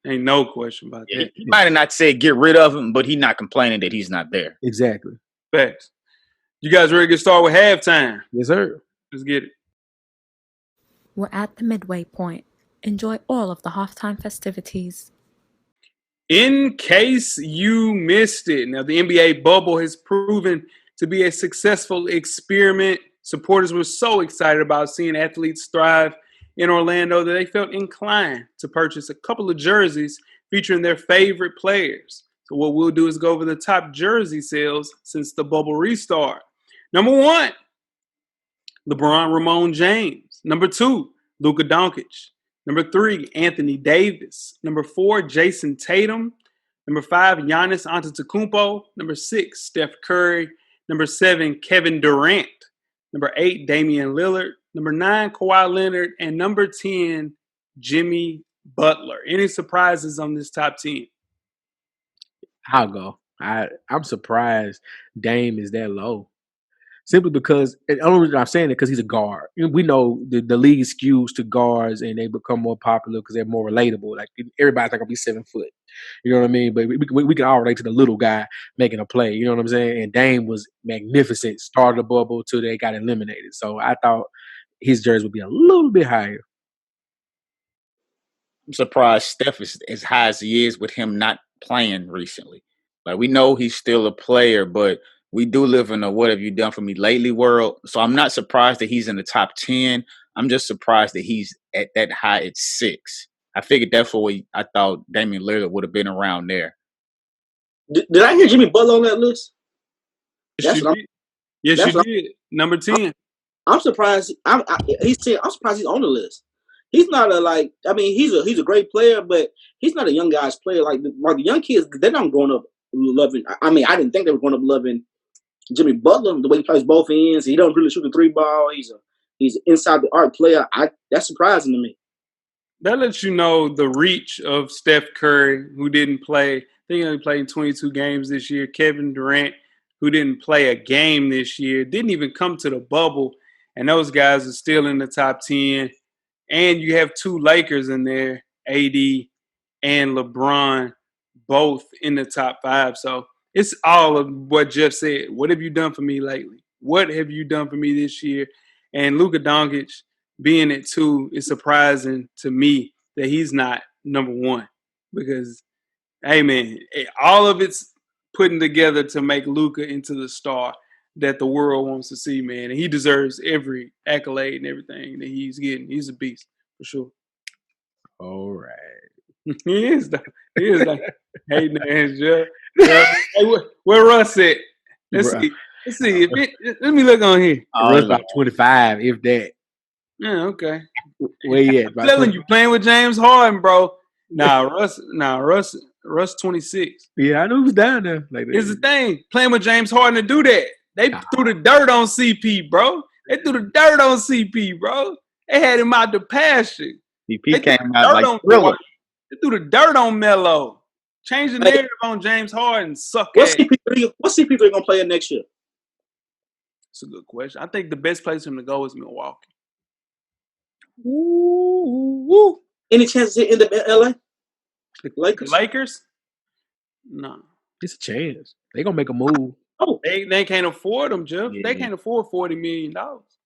Ain't no question about that. He might have not said get rid of him, but he's not complaining that he's not there. Exactly. Facts. You guys ready to get started with halftime? Yes, sir. Let's get it. We're at the midway point. Enjoy all of the halftime festivities. In case you missed it, now the NBA bubble has proven to be a successful experiment. Supporters were so excited about seeing athletes thrive in Orlando that they felt inclined to purchase a couple of jerseys featuring their favorite players. So what we'll do is go over the top jersey sales since the bubble restart. Number 1, LeBron Ramon James. Number 2, Luka Doncic. Number 3, Anthony Davis. Number 4, Jason Tatum. Number 5, Giannis Antetokounmpo. Number 6, Steph Curry. Number 7, Kevin Durant. Number 8, Damian Lillard. Number 9, Kawhi Leonard. And number 10, Jimmy Butler. Any surprises on this top 10? I'll go. I'm surprised Dame is that low. Simply because, and the only reason I'm saying it because he's a guard. We know the league skews to guards and they become more popular because they're more relatable. Like everybody's not gonna be 7 foot. You know what I mean? But we can all relate to the little guy making a play. You know what I'm saying? And Dame was magnificent. Started the bubble till they got eliminated. So I thought his jersey would be a little bit higher. I'm surprised Steph is as high as he is with him not playing recently. Like we know he's still a player, but we do live in a what have you done for me lately world. So I'm not surprised that he's in the top 10. I'm just surprised that he's at that high at 6. I figured that's what I thought Damian Lillard would have been around there. Did I hear Jimmy Butler on that list? Yes, you did. Number 10. I'm surprised. I'm surprised he's on the list. He's not he's a great player, but he's not a young guy's player. Like the young kids, they're not growing up loving. I mean, I didn't think they were growing up loving Jimmy Butler, the way he plays both ends. He don't really shoot the 3 ball. He's inside the arc player. That's surprising to me. That lets you know the reach of Steph Curry, who didn't play. I think he only played in 22 games this year. Kevin Durant, who didn't play a game this year, didn't even come to the bubble. And those guys are still in the top 10. And you have 2 Lakers in there, AD and LeBron, both in the top 5. So it's all of what Jeff said. What have you done for me lately? What have you done for me this year? And Luka Doncic being at 2 is surprising to me that he's not number 1 because, hey, man, all of it's putting together to make Luka into the star that the world wants to see, man. And he deserves every accolade and everything that he's getting. He's a beast, for sure. All right. He is, though. He is like, hey, man, Jeff. Hey, where Russ at? Let's see. Let me look on here. Russ about 25, if that. Yeah, okay. Where you at? I'm telling you, playing with James Harden, bro. Russ. Russ 26. Yeah, I knew he was down there. Like, Here's the thing. Playing with James Harden to do that. They threw the dirt on CP, bro. They threw the dirt on CP, bro. They had him out the pasture. CP came out like Thriller. They threw the dirt on Melo. Change the narrative on James Harden. Suck What's ass. CP3 going to play in next year? That's a good question. I think the best place for him to go is Milwaukee. Ooh. Any chance to end up in LA? The Lakers? No. It's a chance. They're going to make a move. Oh, They can't afford them, Jeff. Yeah. They can't afford $40 million.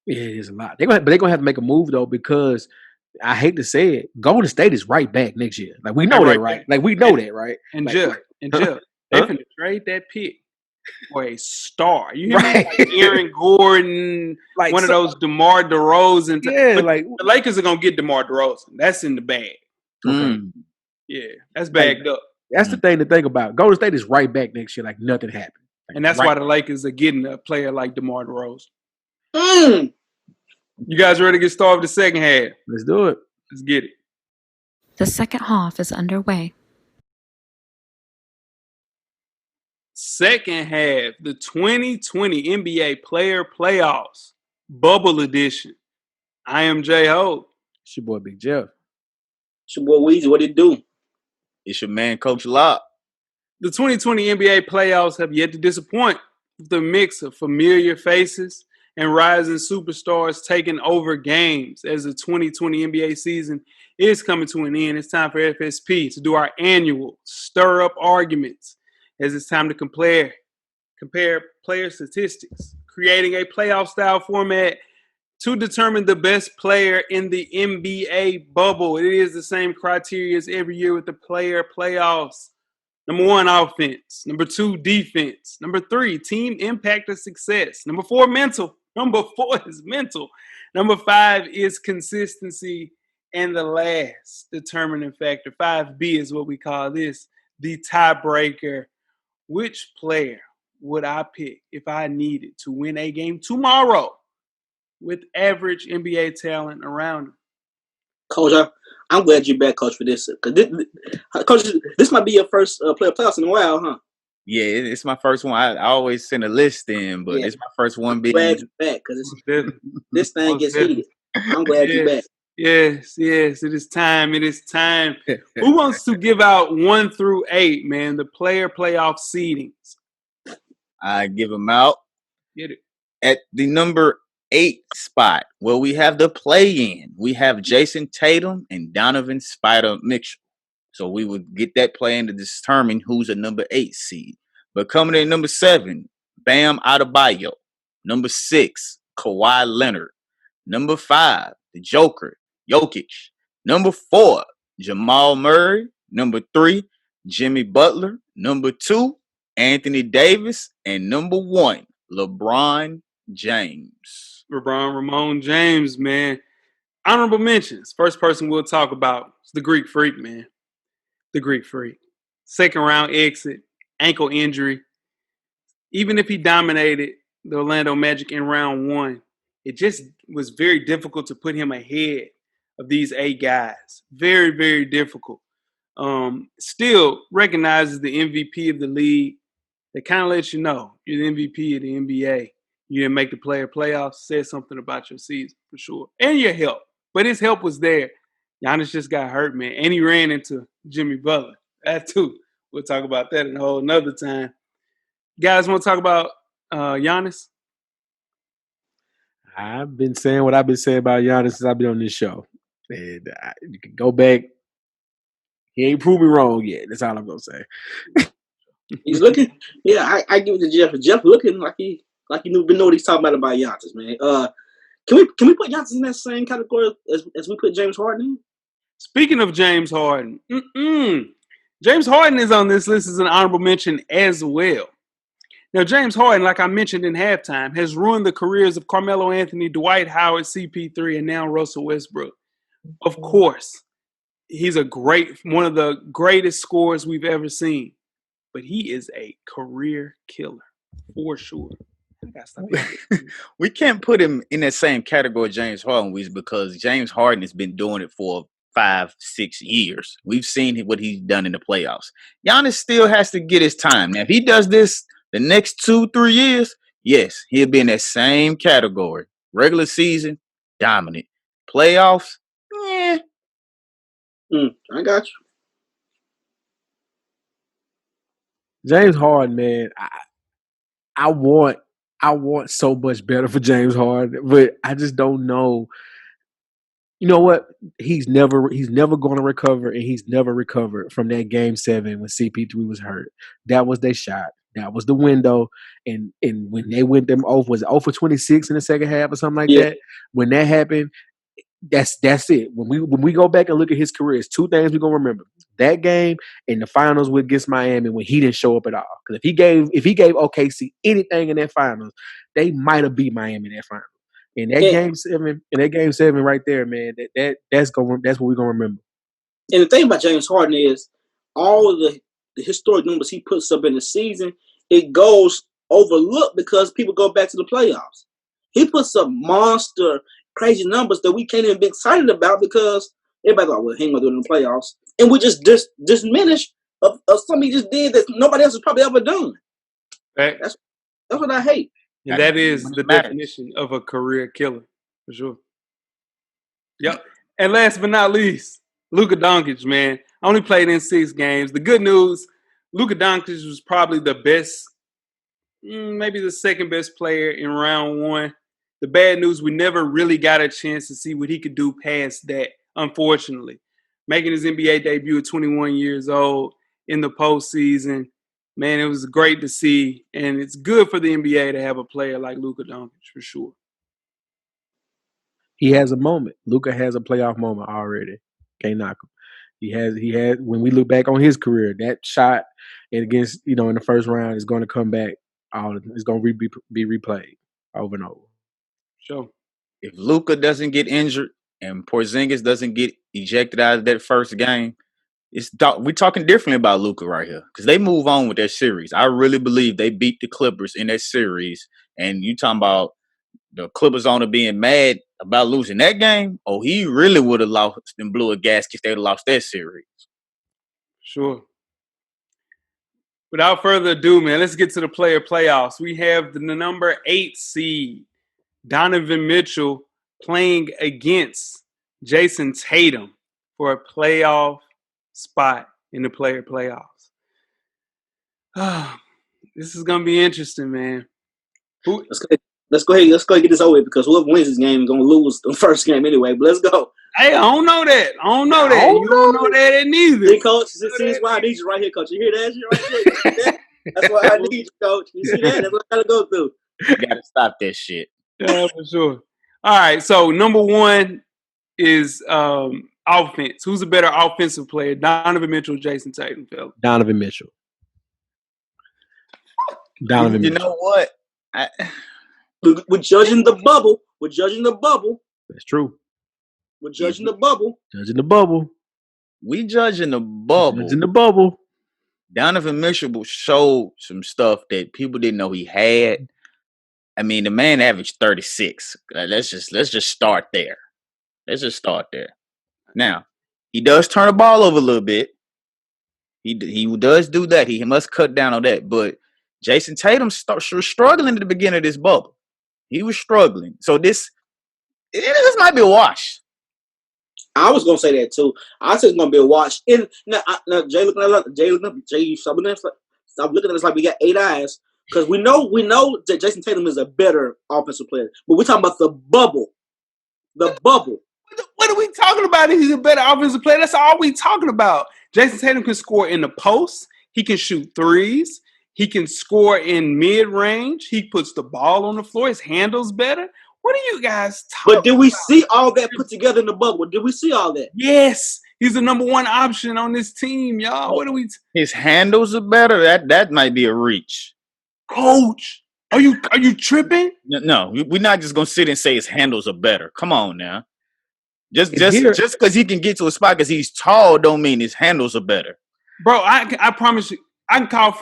Yeah, it is a lot. But they're gonna have to make a move though, because I hate to say it, Golden State is right back next year. Like we know that, right? Like we know that, right? And like, Jeff, they finna trade that pick for a star. You hear me? Right. Like Aaron Gordon, like one of those DeMar DeRozan. Yeah, but like the Lakers are gonna get DeMar DeRozan. That's in the bag. okay. Yeah, that's bagged up. That's the thing to think about. Golden State is right back next year, like nothing happened. Like, And that's right. why the Lakers are getting a player like DeMar DeRozan. Mm. You guys ready to get started with the second half? Let's do it. Let's get it. The second half is underway. Second half, the 2020 NBA Player Playoffs, Bubble Edition. I am J Ho. It's your boy Big Jeff. It's your boy Weezy. What it do? It's your man, Coach Locke. The 2020 NBA playoffs have yet to disappoint, with the mix of familiar faces and rising superstars taking over games. As the 2020 NBA season is coming to an end, it's time for FSP to do our annual Stir Up Arguments, as it's time to compare player statistics, creating a playoff-style format to determine the best player in the NBA bubble. It is the same criteria as every year with the player playoffs. Number 1, offense. Number 2, defense. Number 3, team impact of success. Number 4, mental. Number 4 is mental. Number 5 is consistency. And the last determining factor, 5B, is what we call this, the tiebreaker. Which player would I pick if I needed to win a game tomorrow with average NBA talent around him? Coach, I'm glad you're back, Coach, for this. Coach, this might be your first player playoffs in a while, huh? Yeah, it's my first one. I always send a list in, but it's my first one. I'm glad you're back, because this thing gets heated. I'm glad you're back. Yes, it is time. It is time. Who wants to give out 1 through 8, man, the player playoff seedings? I give them out. Get it. At the number 8 spot, where we have the play-in, we have Jason Tatum and Donovan Spider Mitchell. So we would get that play-in to determine who's a number 8 seed. But coming in number 7, Bam Adebayo. Number 6, Kawhi Leonard. Number 5, the Joker, Jokic. Number 4, Jamal Murray. Number 3, Jimmy Butler. Number 2, Anthony Davis. And number 1, LeBron James. Ramon James, man. Honorable mentions. First person we'll talk about is the Greek Freak, man. The Greek Freak. Second round exit, ankle injury. Even if he dominated the Orlando Magic in round 1, it just was very difficult to put him ahead of these 8 guys. Very, very difficult. Still recognizes the MVP of the league. That kind of lets you know you're the MVP of the NBA. You didn't make the player playoffs. Said something about your season for sure. And your help. But his help was there. Giannis just got hurt, man. And he ran into Jimmy Butler. That too. We'll talk about that in a whole nother time. Guys, want to talk about Giannis? I've been saying what I've been saying about Giannis since I've been on this show. And you can go back. He ain't proved me wrong yet. That's all I'm going to say. He's looking. Yeah, I give it to Jeff. Jeff looking like he know what he's talking about Giannis, man. Can we put Giannis in that same category as we put James Harden in? Speaking of James Harden, James Harden is on this list as an honorable mention as well. Now, James Harden, like I mentioned in halftime, has ruined the careers of Carmelo Anthony, Dwight Howard, CP3, and now Russell Westbrook. Of course, he's one of the greatest scorers we've ever seen. But he is a career killer, for sure. We can't put him in that same category, James Harden, because James Harden has been doing it for 5, 6 years. We've seen what he's done in the playoffs. Giannis still has to get his time. Now, if he does this the next 2-3 years, yes, he'll be in that same category. Regular season, dominant. Playoffs, yeah. I got you. James Harden, man, I want so much better for James Harden, but I just don't know. You know what? He's never going to recover, and he's never recovered from that Game 7 when CP3 was hurt. That was their shot. That was the window. And when they went them off, was it 0 for 26 in the second half or something like that? When that happened, that's it. When we go back and look at his career, it's two things we're gonna remember: that game and the finals against Miami when he didn't show up at all. Because if he gave OKC anything in that finals, they might have beat Miami in that final. In that game seven right there, man, that's what we're gonna remember. And the thing about James Harden is all of the historic numbers he puts up in the season, it goes overlooked because people go back to the playoffs. He puts up monster, crazy numbers that we can't even be excited about because everybody's like, well, he ain't gonna do it in the playoffs. And we just diminish of something he just did that nobody else has probably ever done. Right. That's what I hate. And that is the definition of a career killer, for sure. Yep. And last but not least, Luka Doncic, man. Only played in 6 games. The good news, Luka Doncic was probably the best, maybe the second best player in round 1. The bad news, we never really got a chance to see what he could do past that, unfortunately. Making his NBA debut at 21 years old in the postseason. Man, it was great to see, and it's good for the NBA to have a player like Luka Doncic, for sure. He has a moment. Luka has a playoff moment already. Can't knock him. He had. When we look back on his career, that shot against in the first round is going to come back. It's going to be replayed over and over. Sure. If Luka doesn't get injured and Porzingis doesn't get ejected out of that first game, we're talking differently about Luka right here because they move on with that series. I really believe they beat the Clippers in that series, and you talking about the Clippers owner being mad about losing that game. Oh, he really would have lost and blew a gasket if they'd have lost that series. Sure. Without further ado, man, let's get to the player playoffs. We have the number 8 seed, Donovan Mitchell, playing against Jason Tatum for a playoff spot in the player playoffs. This is going to be interesting, man. Let's go ahead and get this over with because whoever wins this game is going to lose the first game anyway. But let's go. Hey, I don't know that. You don't know that neither. See, Coach, that's why I need you right here, Coach. You hear that? Right here? That's why I need you, Coach. You see that? That's what I got to go through. You got to stop that shit. Yeah, for sure. All right, so number 1 is offense. Who's a better offensive player, Donovan Mitchell or Jason Tatum, fella? Donovan Mitchell. You know what? We're judging the bubble. That's true. We're judging the bubble. We judging the bubble. Judging the bubble. Donovan Mitchell showed some stuff that people didn't know he had. I mean, the man averaged 36. Let's just start there. Now, he does turn the ball over a little bit. He does do that. He must cut down on that. But Jason Tatum was struggling at the beginning of this bubble. He was struggling. So this might be a wash. I was gonna say that too. I said it's gonna be a wash. Now Jay looking at Jay, stop looking at us like we got 8 eyes because we know that Jason Tatum is a better offensive player, but we're talking about the bubble. The bubble. What are we talking about? He's a better offensive player. That's all we talking about. Jason Tatum can score in the post. He can shoot threes. He can score in mid-range. He puts the ball on the floor. His handle's better. What are you guys talking about? But did we see all that put together in the bubble? Did we see all that? Yes. He's the number 1 option on this team, y'all. What are we? His handles are better. That might be a reach. Coach, are you tripping? No, we're not just gonna sit and say his handles are better. Come on now. Just because he can get to a spot because he's tall don't mean his handles are better. Bro, I promise you, I can call.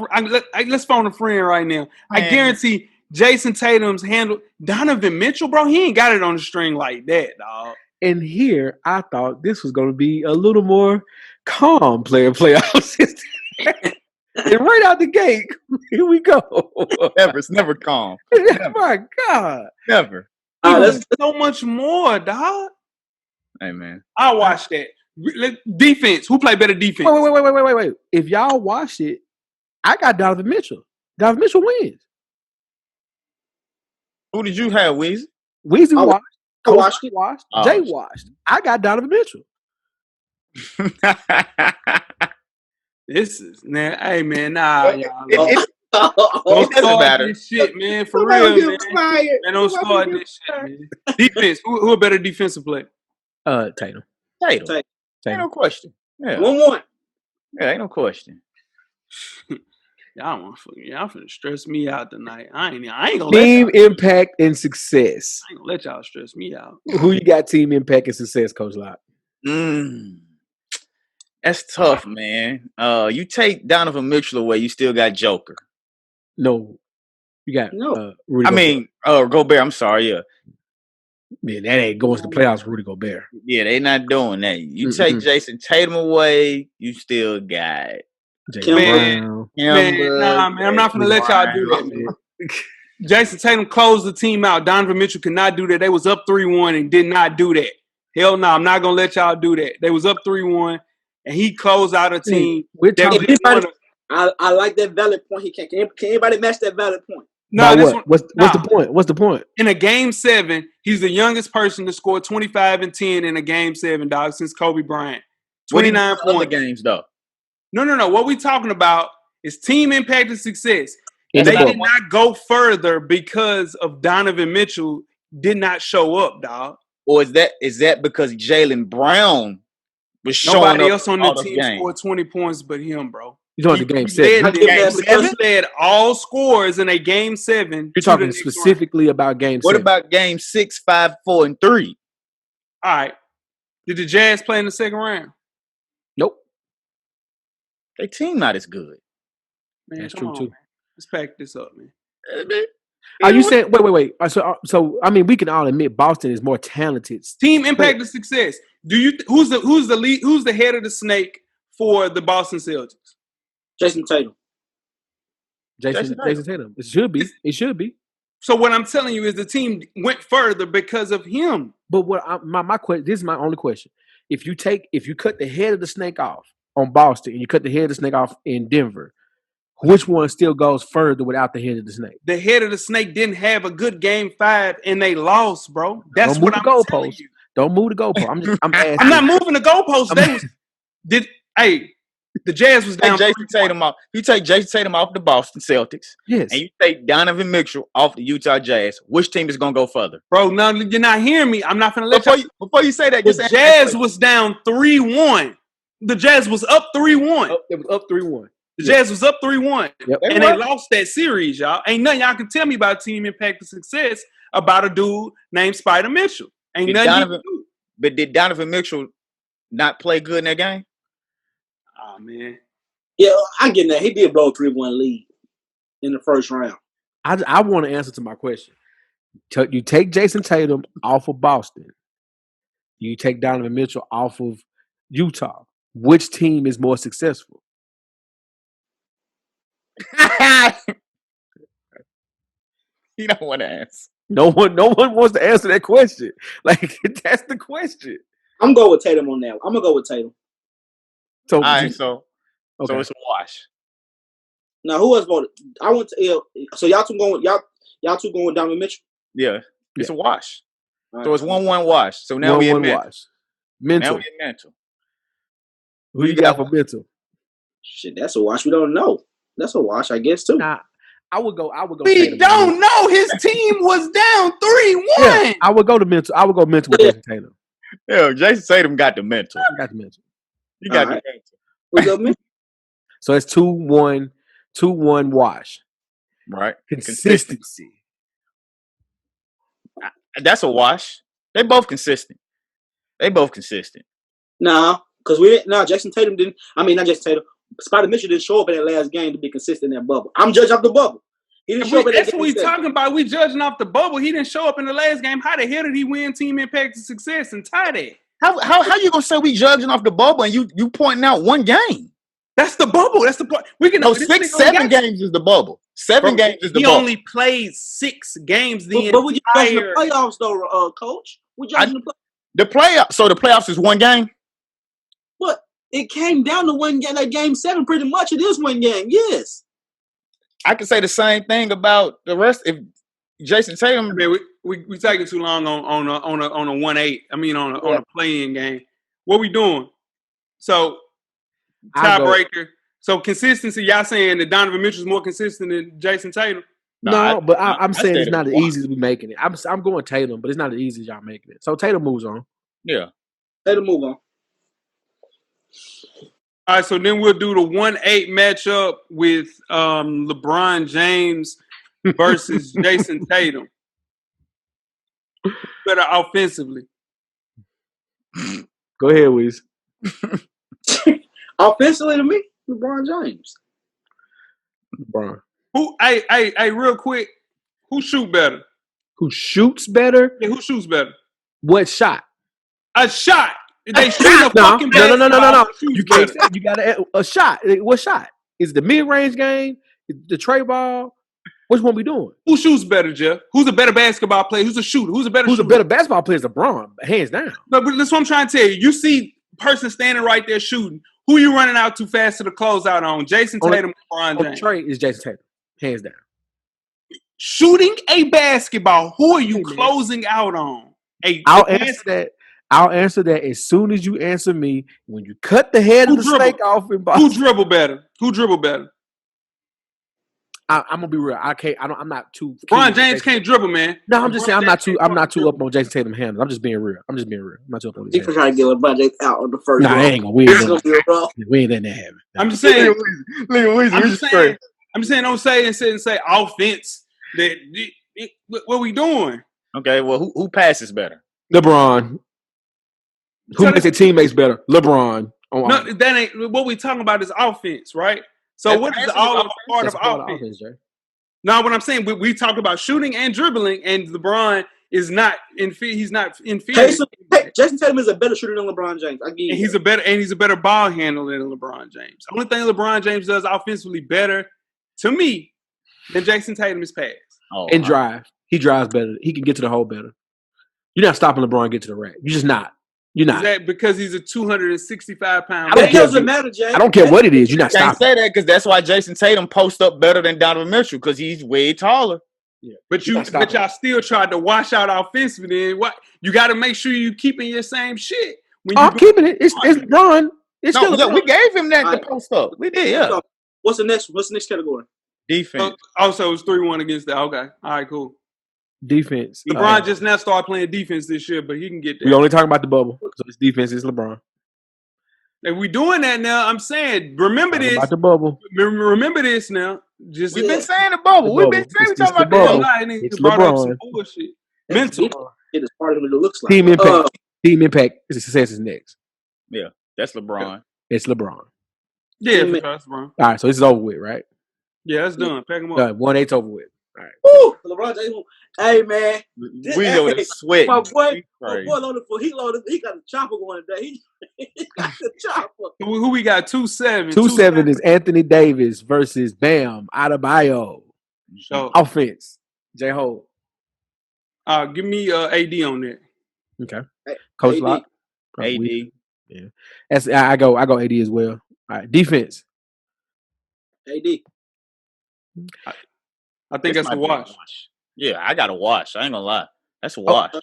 Let's phone a friend right now. Man. I guarantee Jason Tatum's handle. Donovan Mitchell, bro, he ain't got it on the string like that, dog. And here, I thought this was going to be a little more calm playoff system. And right out the gate, here we go. It's never calm. Never. My God. Never. So much more, dog. Hey, man. I watched that. Defense. Who played better defense? Wait. If y'all watch it, I got Donovan Mitchell. Donovan Mitchell wins. Who did you have, Weezy? Weezy watched. I watched it. Watched. Jay watched. I got Donovan Mitchell. This is hey man, nah, y'all. Don't start this shit, man. For real, man. Man, don't start this shit, man. Defense. Who a better defensive player? Tatum. Ain't no question. Yeah. 1-1. Yeah, ain't no question. Y'all finna stress me out tonight. I ain't gonna team let y'all impact and success. I ain't gonna let y'all stress me out. Who you got team impact and success, Coach Locke? That's tough, man. You take Donovan Mitchell away, you still got Joker. No. You got Rudy Gobert. I'm sorry, yeah. Man, that ain't going to the playoffs, Rudy Gobert. Yeah, they not doing that. You take Jason Tatum away, you still got Man, I'm not gonna let y'all do that, man. Jason Tatum closed the team out. Donovan Mitchell could not do that. They was up 3-1 and did not do that. Hell no, I'm not gonna let y'all do that. They was up 3-1 and he closed out a team. I like that valid point. Can anybody match that valid point? No, what's the point? What's the point? In a game 7, he's the youngest person to score 25 and 10 in a game 7, dog, since Kobe Bryant. 29 points. Other games though. No. What we talking about is team impact and success. They did not go further because of Donovan Mitchell did not show up, dog. Or is that because Jaylen Brown was showing up? Nobody else on the team scored 20 points but him, bro. You're talking game 7. He led all scores in a game 7. You're talking specifically about game 7. What about game 6, 5, 4, and 3? All right. Did the Jazz play in the second round? Nope. Their team not as good. Man, that's true too. Man. Let's pack this up, man. Are you saying wait? So I mean, we can all admit Boston is more talented. Team impact and success. Who's the lead? Who's the head of the snake for the Boston Celtics? Jason Tatum. Jason Tatum. It should be. So what I'm telling you is the team went further because of him. But my question? This is my only question. If you cut the head of the snake off on Boston and you cut the head of the snake off in Denver, which one still goes further without the head of the snake? The head of the snake didn't have a good game 5 and they lost, bro. That's what I'm telling you. Don't move the goalpost. I'm asking. I'm not moving the goalpost. The Jazz was down. Jason Tatum off. You take Jason Tatum off the Boston Celtics. Yes. And you take Donovan Mitchell off the Utah Jazz. Which team is gonna go further? Bro, no, you're not hearing me. I'm not gonna let before you say that. The Jazz was down 3-1. The Jazz was up 3-1. It was up 3-1. The Jazz was up 3-1. Yep. And they lost that series, y'all. Ain't nothing y'all can tell me about team impact and success about a dude named Spider Mitchell. Ain't nothing. But did Donovan Mitchell not play good in that game? Oh, man. Yeah, I'm getting that. He did blow a 3-1 lead in the first round. I want to answer to my question. You take Jason Tatum off of Boston. You take Donovan Mitchell off of Utah. Which team is more successful? You don't want to answer. No one wants to answer that question. Like, that's the question. I'm going with Tatum on that. I'm gonna go with Tatum. So, all right, so it's a wash. Now, who else voted? I went to so y'all two going with Donovan Mitchell. Yeah, it's a wash. Right. So it's 1-1 wash. So now we at mental. Now we at mental. Who you got for mental? Shit, that's a wash. We don't know. That's a wash, I guess too. Nah, I would go. We don't know. His team was down 3-1. Yeah, I would go to mental. I would go mental with Jason Tatum. Yeah, Jason Tatum got the mental. You got the mental. So it's 2-1 wash. Right. Consistency. That's a wash. They both consistent. Nah, because we didn't. Nah, Jason Tatum didn't. I mean, not Jason Tatum. Spider Mitchell didn't show up in that last game to be consistent in that bubble. I'm judging off the bubble. He didn't show up in that That's game what we 7. talking about. We judging off the bubble. He didn't show up in the last game. How the hell did he win team impact to success and tie that? How you gonna say we judging off the bubble and you pointing out one game? That's the bubble. That's the point. We can No, 7 games is the bubble. 7 games is the he bubble. only played 6 games the But we judging the entire. playoffs, though, Coach. We judging The playoffs. So the playoffs is one game. But it came down to one game. Like game 7, pretty much it is one game. Yes. I can say the same thing about the rest. If Jason Tatum, I mean, we taking too long on a 1-8. I mean, on a play-in game. What we doing? So tiebreaker. So consistency. Y'all saying that Donovan Mitchell's more consistent than Jason Tatum? But I'm saying it's not as easy as we making it. I'm going Tatum, but it's not as easy as y'all making it. So Tatum moves on. Yeah. Tatum move on. All right, so then we'll do the 1-8 matchup with LeBron James versus Jason Tatum. Better offensively. Go ahead, Weez. Offensively to me, LeBron James. LeBron. Hey, real quick, who shoot better? Who shoots better? Yeah, who shoots better? What shot? A shot. They shoot a fucking basketball. No. You can't say you got a shot. What shot? Is it the mid-range game? Is it the tray ball? Which one we doing? Who shoots better, Jeff? Who's a better basketball player? Who's a shooter? Who's a better Who's shooter? a better basketball player? Is LeBron, hands down. But that's what I'm trying to tell you. You see person standing right there shooting. Who you running out too fast to the closeout on? Jason Tatum or LeBron James? Trey is Jason Tatum, hands down. Shooting a basketball, who are you closing out on? I'll answer that as soon as you answer me. When you cut the head of the snake off in Boston. Who dribble better? I'm gonna be real. I'm not too. LeBron James can't dribble, man. No, I'm just saying I'm not too up on Jason Tatum handles. I'm just being real. I'm not too up on. He for trying to get LeBron James out on the first. Nah, I ain't gonna. We ain't letting that happen. I'm just saying. I'm just saying. Don't say and say offense. What we doing? Okay, well, who passes better? LeBron. Who makes their teammates better? LeBron. No, that ain't what we talking about. Is offense, right? So what is all part of offense? No, what I'm saying, we talk about shooting and dribbling, and LeBron is not in. He's not inferior. Jason Tatum is a better shooter than LeBron James. He's a better ball handler than LeBron James. The only thing LeBron James does offensively better, to me, than Jason Tatum is pass. And drive. He drives better. He can get to the hole better. You're not stopping LeBron get to the rack. You're just not. You're not. Is that because he's a 265-pound? It doesn't matter, Jay. I don't care what it is. You're not stopping. I can't say that because that's why Jason Tatum posts up better than Donovan Mitchell because he's way taller. Yeah, but y'all still tried to wash out offensively. Then what? You got to make sure you keeping your same shit. I'm keeping it. It's LeBron. It's still LeBron. We gave him that to post up. We did. Yeah. So, what's the next category? Defense. Also, it's 3-1 against that. Okay. All right. Cool. Defense. LeBron just now started playing defense this year, but he can get there. We only talking about the bubble. So it's defense. It's LeBron. If we doing that now, I'm saying, remember this. About the bubble. Remember this now. We've been saying the bubble. We've been saying we talking about the bubble. It's LeBron. Bullshit. Mental. It is part of what it looks like. Team impact. Team impact. Success is next. Yeah, that's LeBron. It's LeBron. Yeah, that's LeBron. All right, so this is over with, right? Yeah, that's done. Pack him up. 1-8's over with. All right. Woo! LeBron James. Hey man, we know the sweat. My boy loaded for. He got the chopper going today. He got the chopper. Who we got? 2-7. 2-7 is Anthony Davis versus Bam Adebayo. So offense. J Ho. Give me AD on that. Okay. Coach Lock. AD. Yeah. I go AD as well. All right. Defense. AD. I think that's a wash. Yeah, I got a wash. I ain't gonna lie. That's a wash.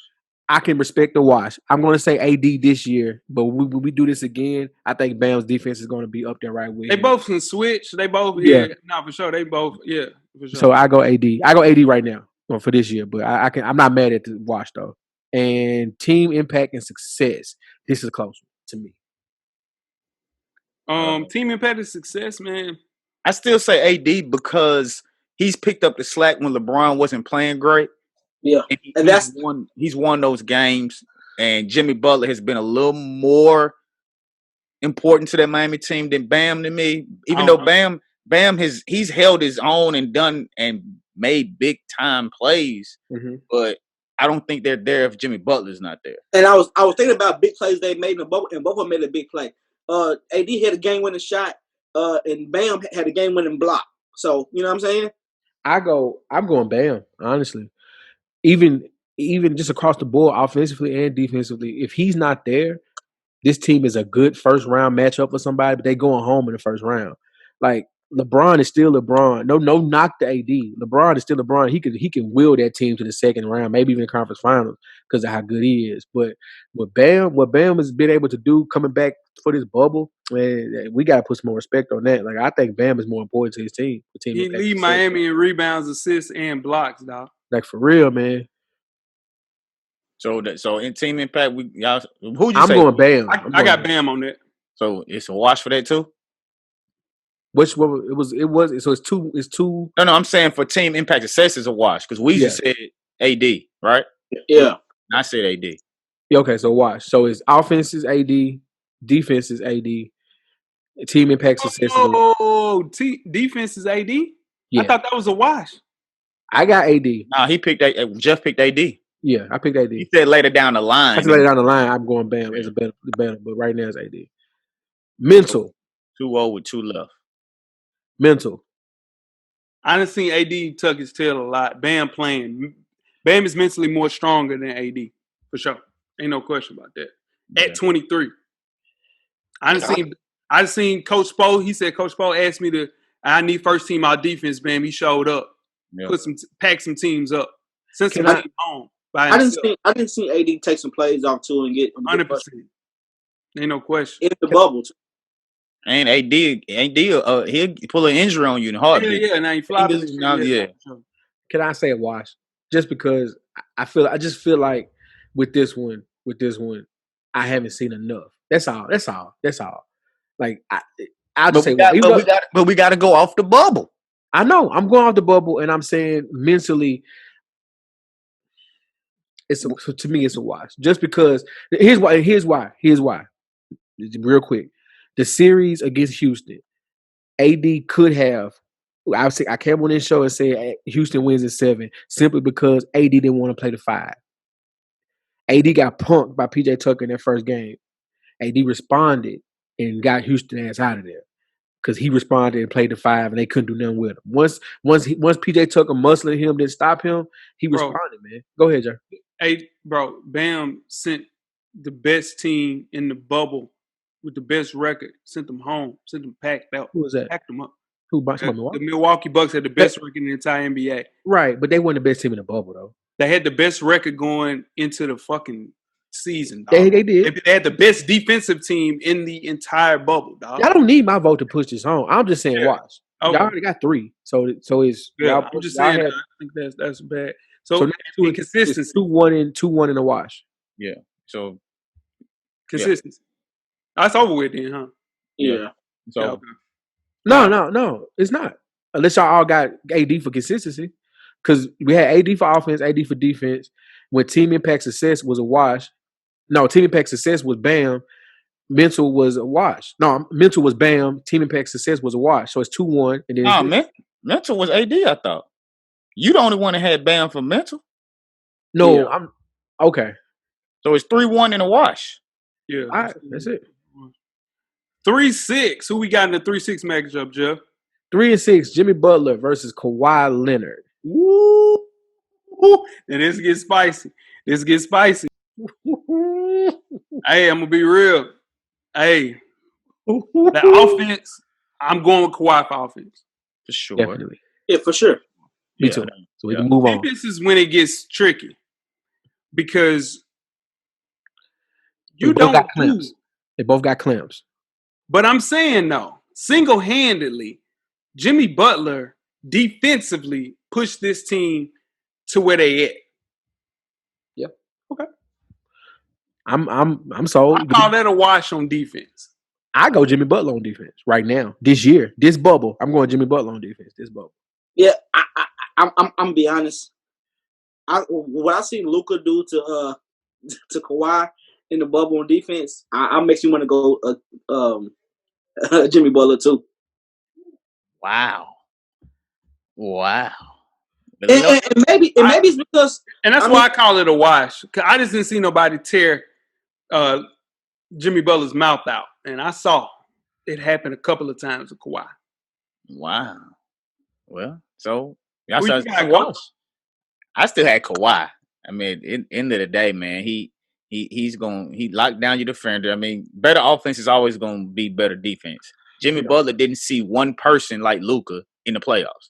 I can respect the wash. I'm going to say AD this year, but when we do this again, I think Bam's defense is going to be up there right with him. They both can switch. They both, no, for sure. They both, for sure. So I go AD. I go AD right now for this year, but I'm not mad at the wash though. And team impact and success. This is close to me. Team impact and success, man. I still say AD because he's picked up the slack when LeBron wasn't playing great. Yeah, and he's won those games. And Jimmy Butler has been a little more important to that Miami team than Bam to me. Even though Bam he's held his own and done and made big time plays, but I don't think they're there if Jimmy Butler's not there. And I was thinking about big plays they made in the bubble, and both of them made a big play. AD had a game-winning shot, and Bam had a game-winning block. So you know what I'm saying? I'm going Bam, honestly. Even just across the board, offensively and defensively, if he's not there, this team is a good first round matchup for somebody, but they going home in the first round. Like LeBron is still LeBron. No knock to AD. LeBron is still LeBron. He can will that team to the second round, maybe even the conference finals because of how good he is. But what Bam has been able to do coming back for this bubble, man, we gotta put some more respect on that. Like I think Bam is more important to his team. He lead Miami in rebounds, assists, and blocks, dog. Like for real, man. So in team impact, who'd you I'm say? going Bam. I got Bam on that. So it's a wash for that too. Which one it was? So it's two. No, I'm saying for team impact success is a wash because Weezy said AD, right? Yeah, I said AD. Yeah, okay, so wash. So it's offense is AD, defense is AD, team impact success is a wash. Defense is AD? Yeah. I thought that was a wash. I got AD. Nah, he picked Jeff picked AD. Yeah, I picked AD. He said later down the line. I said later down the line, I'm going Bam as a better, but right now it's AD. Mental. 2-0 with 2 left. Mental. I done seen AD tuck his tail a lot. Bam is mentally more stronger than AD, for sure. Ain't no question about that. At 23. I seen Coach Spo. He said Coach Spo asked me I need first team our defense, Bam. He showed up. Yeah. Pack some teams up. Since he came home. I didn't see AD take some plays off too and get 100%. Ain't no question. In the bubble too. And AD, he'll pull an injury on you in a heartbeat. Yeah, now he flopping. Yeah. Can I say a wash? Just because I just feel like with this one, I haven't seen enough. That's all. Like I'll just say, but we got to go off the bubble. I know I'm going off the bubble, and I'm saying mentally, to me it's a wash. Just because here's why. Real quick, the series against Houston, AD could have. I came on this show and said Houston wins in 7 simply because AD didn't want to play the 5. AD got punked by PJ Tucker in that first game. AD responded and got Houston ass out of there because he responded and played the 5 and they couldn't do nothing with him. Once PJ Tucker muscling him didn't stop him, he responded, man. Go ahead, Joe. Hey, bro, Bam sent the best team in the bubble with the best record, sent them home, sent them packed out. Who was that? Packed them up. The Milwaukee Bucks had the best record in the entire NBA. Right, but they weren't the best team in the bubble, though. They had the best record going into the fucking season, dog. They did. They had the best defensive team in the entire bubble, dog. Y'all don't need my vote to push this home. I'm just saying watch. Okay. Y'all already got 3. So it's I'm just saying I think that's bad. So consistency. It's 2-1 in a wash. Yeah. So consistency. That's over with then, huh? Yeah. So No, it's not. Unless y'all all got AD for consistency. Because we had AD for offense, AD for defense. When team impact success was a wash. No, team impact success was Bam. Mental was a wash. No, mental was Bam. Team impact success was a wash. So it's 2-1. And then mental was AD, I thought. You the only one that had Bam for mental. No, I'm okay. So it's 3-1 in a wash. Yeah. All right, that's it. 3-6. Who we got in the 3-6 matchup, Jeff? 3-6. Jimmy Butler versus Kawhi Leonard. Woo! And this gets spicy. Hey, I'm gonna be real. Hey, the offense. I'm going with Kawhi for offense. For sure. Definitely. Yeah, for sure. Me too. So we can move on. This is when it gets tricky because you don't got clamps. They both got clamps. But I'm saying no, single-handedly, Jimmy Butler defensively pushed this team to where they at. Yep. Okay. I'm sold. I call that a wash on defense. I go Jimmy Butler on defense right now. This year, this bubble, I'm going Jimmy Butler on defense. This bubble. Yeah, I'm be honest. What I seen Luka do to Kawhi in the bubble on defense, I makes me want to go Jimmy Butler too. Wow. And maybe it's because, and that's why I call it a wash. 'Cause I just didn't see nobody tear Jimmy Butler's mouth out, and I saw it happen a couple of times with Kawhi. Wow. Well, so y'all Who said you it's a got, wash. Coach? I still had Kawhi. I mean, end of the day, man, he locked down your defender. I mean, better offense is always gonna be better defense. Jimmy Butler didn't see one person like Luka in the playoffs.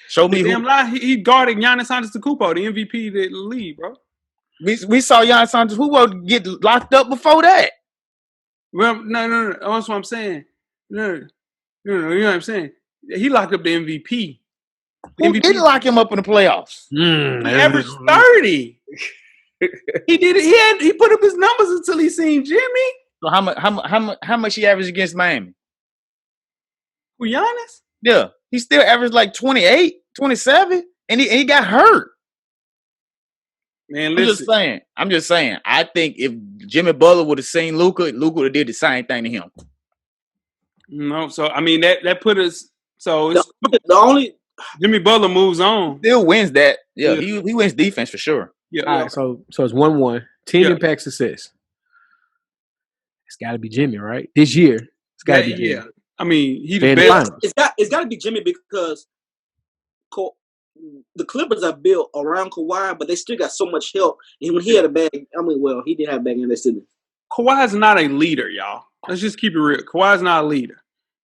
Show me Damn who. lie, he guarded Giannis Antetokounmpo, the MVP of the league, bro. We saw Giannis Antetokounmpo get locked up before that. Well, no. That's what I'm saying. No, you know what I'm saying. He locked up the MVP. The Who MVP. didn't lock him up in the playoffs? He averaged 30. He did it. He put up his numbers until he seen Jimmy. So how much he averaged against Miami? Who, Giannis? Yeah, he still averaged like 28, 27, and he got hurt. Man, listen. I'm just saying. I think if Jimmy Butler would have seen Luka would have did the same thing to him. No, so I mean that put us. So it's the only Jimmy Butler moves on. Still wins that. Yeah. He wins defense for sure. Yeah. All right, so it's 1-1. Team impact success. It's got to be Jimmy, right? This year, it's got to be Jimmy. Yeah. I mean, he the best. It's got to be Jimmy because the Clippers are built around Kawhi, but they still got so much help. And when he had a bag, he did have a bag in this, didn't he? Kawhi is not a leader, y'all. Let's just keep it real. Kawhi is not a leader.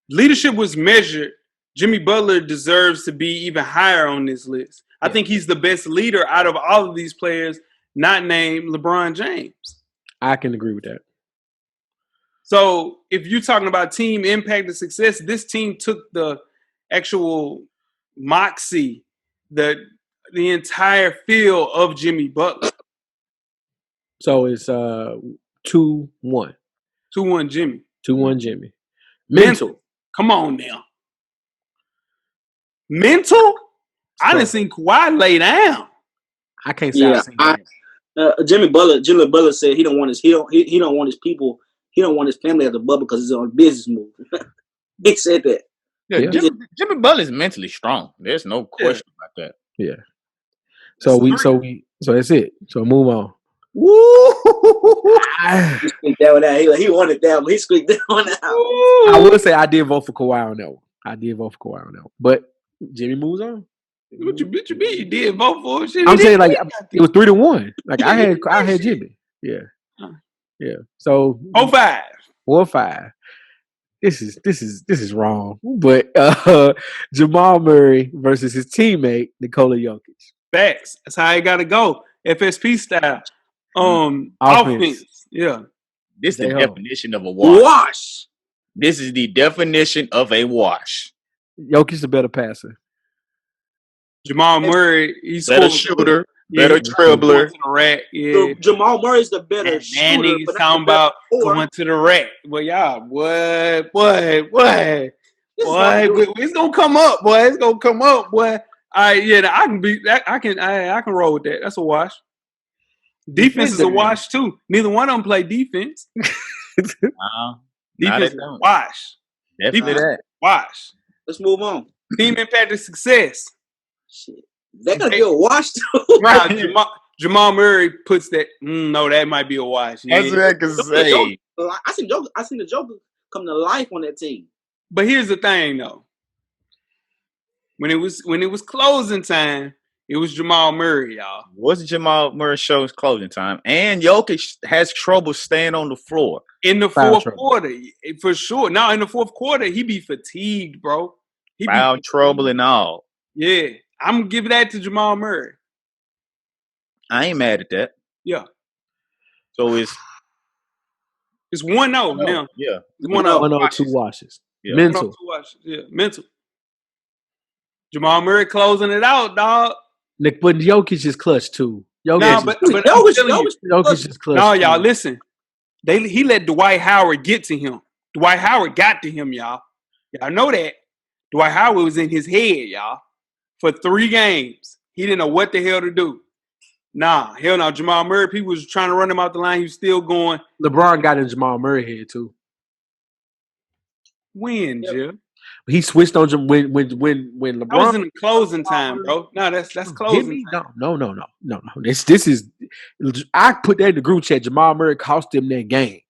Leadership was measured. Jimmy Butler deserves to be even higher on this list. I think he's the best leader out of all of these players, not named LeBron James. I can agree with that. So if you're talking about team impact and success, this team took the actual moxie, the entire feel of Jimmy Butler. So it's 2-1. 2-1 Jimmy. 2-1 Jimmy. Mental. Come on now. Mental? I didn't see Kawhi lay down. I can't say I've seen that. Jimmy Butler said he don't want his people, he don't want his family at the bubble because it's on a business move. He said that. Yeah. Jimmy Butler is mentally strong. There's no question about that. Yeah. So that's it. So move on. Woo! He squeaked that one out. He wanted that one. He squeaked that one out. I will say I did vote for Kawhi on that one. But Jimmy moves on. What you mean? You did vote for it? I'm saying like it was 3-1. Like I had Jimmy. Yeah. Yeah. So 4-5. This is wrong. But Jamal Murray versus his teammate Nikola Jokic. Facts. That's how it gotta go. FSP style. Offense. Yeah. This is the definition of a wash. This is the definition of a wash. Jokic's a better passer. Jamal Murray, he's better shooter, better dribbler. Jamal Murray's the better shooter. Niggas talking about going to the rack. Well, y'all, what? It's gonna come up, boy. It's gonna come up, boy. All right, yeah, I can roll with that. That's a wash. Defense is a wash too. Neither one of them play defense. Defense is a wash. Definitely that. Wash. Let's move on. Team impact and success. Shit. That gonna be a wash too. Right. Jamal Murray puts that. No, that might be a wash. Yeah. That's what I can say. I seen the Joker come to life on that team. But here's the thing, though. When it was closing time, it was Jamal Murray, y'all. What's Jamal Murray show's closing time? And Jokic has trouble staying on the floor. In the fourth quarter, for sure. Now, in the fourth quarter, he be fatigued, bro. Foul trouble and all. Yeah. I'm going to give that to Jamal Murray. I ain't mad at that. Yeah. So it's 1-0 now. Yeah. It's 1-0. 2 washes. Yeah. Mental. 2 washes. Yeah. Mental. Jamal Murray closing it out, dog. Nick, but Jokic is clutch too. Jokic is clutch. No, y'all, listen. He let Dwight Howard get to him. Dwight Howard got to him, y'all. Y'all know that. Dwight Howard was in his head, y'all. For 3 games. He didn't know what the hell to do. Nah, hell no. Jamal Murray, people was trying to run him out the line. He was still going. LeBron got in Jamal Murray head too. When, Jim? He switched on him when LeBron. I was in the closing time, bro. No, that's closing time. No. This is. I put that in the group chat. Jamal Murray cost them that game.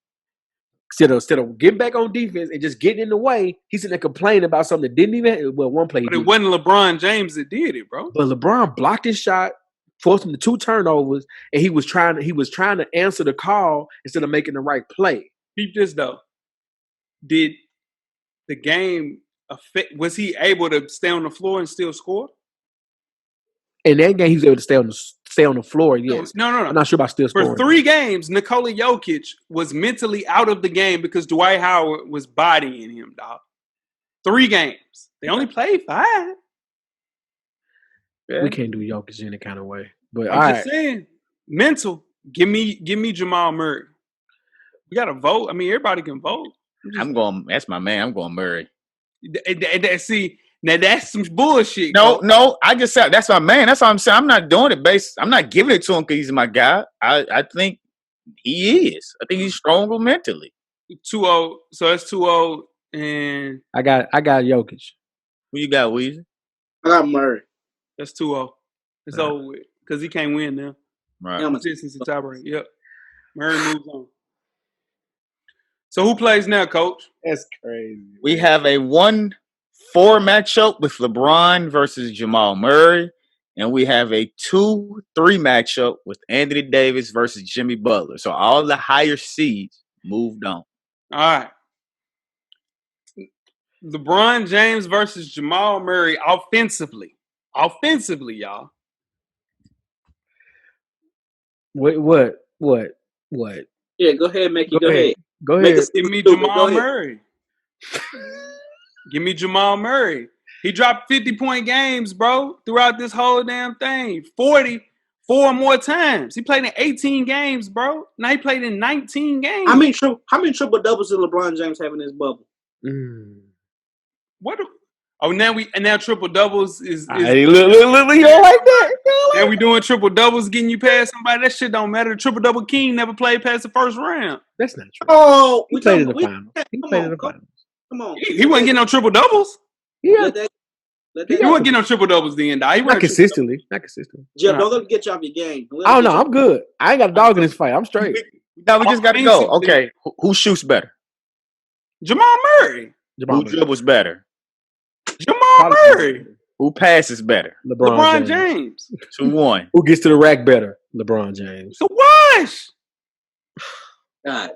Instead of getting back on defense and just getting in the way, he's sitting there complaining about something that didn't even. Well, one play. But it wasn't LeBron James that did it, bro. But LeBron blocked his shot, forced him to 2 turnovers, and he was trying to answer the call instead of making the right play. Keep this though. Did the game affect? Was he able to stay on the floor and still score? In that game, he was able to stay on the floor. Yes. No. I'm not sure about still scoring. For 3 games, Nikola Jokic was mentally out of the game because Dwight Howard was bodying him, dog. 3 games. They only played 5. Yeah. We can't do Jokic any kind of way. But I'm just saying, mental. Give me Jamal Murray. We got to vote. I mean, everybody can vote. That's my man. I'm going Murray. See, now that's some bullshit. No. I just said that's my man. That's what I'm saying. I'm not doing it I'm not giving it to him because he's my guy. I think he is. I think he's stronger mentally. 2-0. So that's 2-0. And I got Jokic. Who you got, Weezy? I got Murray. That's 2-0. It's over with because he can't win now. Right. This is the tiebreak. Yep. Murray moves on. So who plays now, Coach? That's crazy. We have a 1-4 matchup with LeBron versus Jamal Murray, and we have a 2-3 matchup with Anthony Davis versus Jimmy Butler. So all the higher seeds moved on. All right. LeBron James versus Jamal Murray offensively. Offensively, y'all. What? Yeah, go ahead, Mickey. Go ahead. Go ahead. Give me Jamal Murray. Give me Jamal Murray. He dropped 50-point games, bro, throughout this whole damn thing. 40 4 more times. He played in 18 games, bro. Now he played in 19 games. How many triple doubles did LeBron James have in his bubble? What? Now triple doubles is hey, look, you don't like that? Now we doing triple doubles, getting you past somebody. That shit don't matter. The triple double king never played past the first round. That's not true. Oh, he played in the finals. Come on. He wasn't getting no triple doubles. Yeah. He wasn't getting no triple doubles then. Not consistently. Jeff, don't let me get you off your game. Oh no, I'm good. I ain't got a dog in this fight. I'm straight. Now we just got to go. Okay, who shoots better? Jamal Murray. Who dribbles better? Jamal Murray. Who passes better? LeBron James. 2-1. Who gets to the rack better? LeBron James. So wash.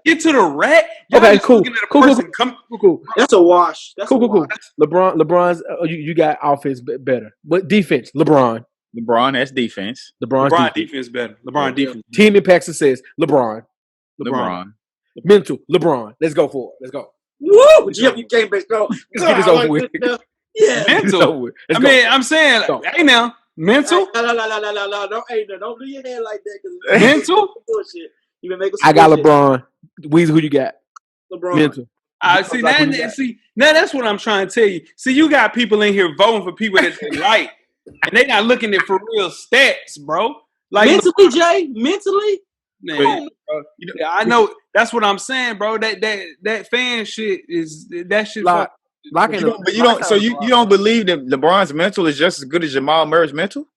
Get to the rack. Okay, cool. That's a wash. Cool. LeBron's. You got offense better, but defense. LeBron has defense. LeBron defense better. LeBron defense. Team impact success. LeBron. Mental. LeBron. Let's go for it. Let's go. Woo! Jeff, you came back, bro. Let's get this over with. Yeah. Mental. I'm saying, hey now, mental. No. Don't do your head like that. Mental. Bullshit. You been making. I got LeBron. Weezy, who you got? LeBron. Mental. Now that's what I'm trying to tell you. See, you got people in here voting for people that they like, and they not looking at for real stats, bro. Like mentally, Jay. Mentally. Man, yeah, I know. That's what I'm saying, bro. That fan shit is that shit. But you don't. So you don't believe that LeBron's mental is just as good as Jamal Murray's mental?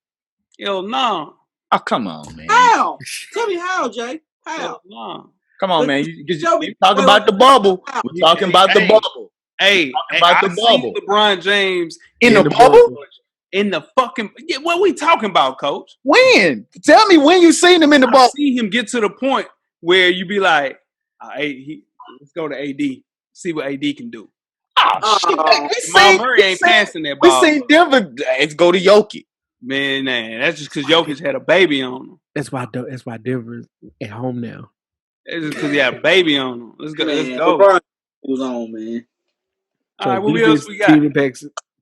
Hell no. Oh, come on, man. How? Tell me how, Jay. How? No. Come on, man. You talking about the bubble. We're talking about the bubble. Hey, about the bubble. LeBron James in the bubble. In the fucking what we talking about, Coach? When? Tell me when you seen him in the bubble. I see him get to the point where you be like, let's go to AD, see what AD can do. Oh shit! Jamal Murray ain't passing that ball. We seen Denver. Let's go to Jokic. Man, that's just because Jokic had a baby on him. That's why Denver's at home now. That's just because he had a baby on him. Let's go. Let's go. LeBron was on, man. All right, what else we got?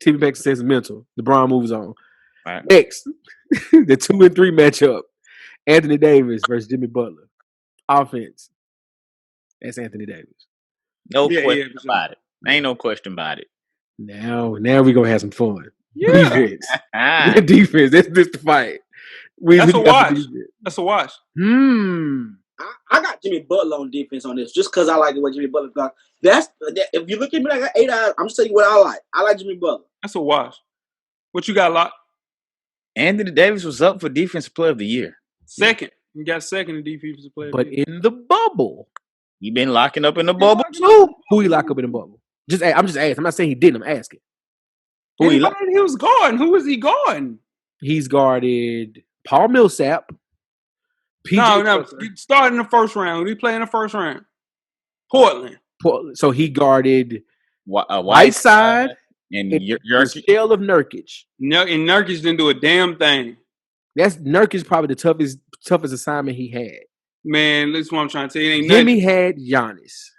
Team impact says mental. LeBron moves on. Right. Next, the 2 and 3 matchup: Anthony Davis versus Jimmy Butler. Offense. That's Anthony Davis. No question about it. Ain't no question about it. Now we're gonna have some fun. Yeah. Defense. Defense. That's the fight. That's a watch. That's a watch. I got Jimmy Butler on defense on this just because I like the way Jimmy Butler got. if you look at me, I got 8 eyes. I'm just telling you what I like. I like Jimmy Butler. That's a wash. What you got, Lock? Anthony Davis was up for Defensive Player of the Year. Second. You got second in defensive player. But in the bubble, He been locking up in the bubble too. who he lock up in the bubble? I'm just asking. I'm not saying he didn't. I'm asking. Who he Anybody he was guarding? Who was he guarding? He's guarded Paul Millsap. No. Start in the first round. Who did he play in the first round? Portland. So he guarded Whiteside and the shell of Nurkic. No, and Nurkic didn't do a damn thing. That's Nurkic probably the toughest assignment he had. Man, that's what I'm trying to tell you. Jimmy had Giannis.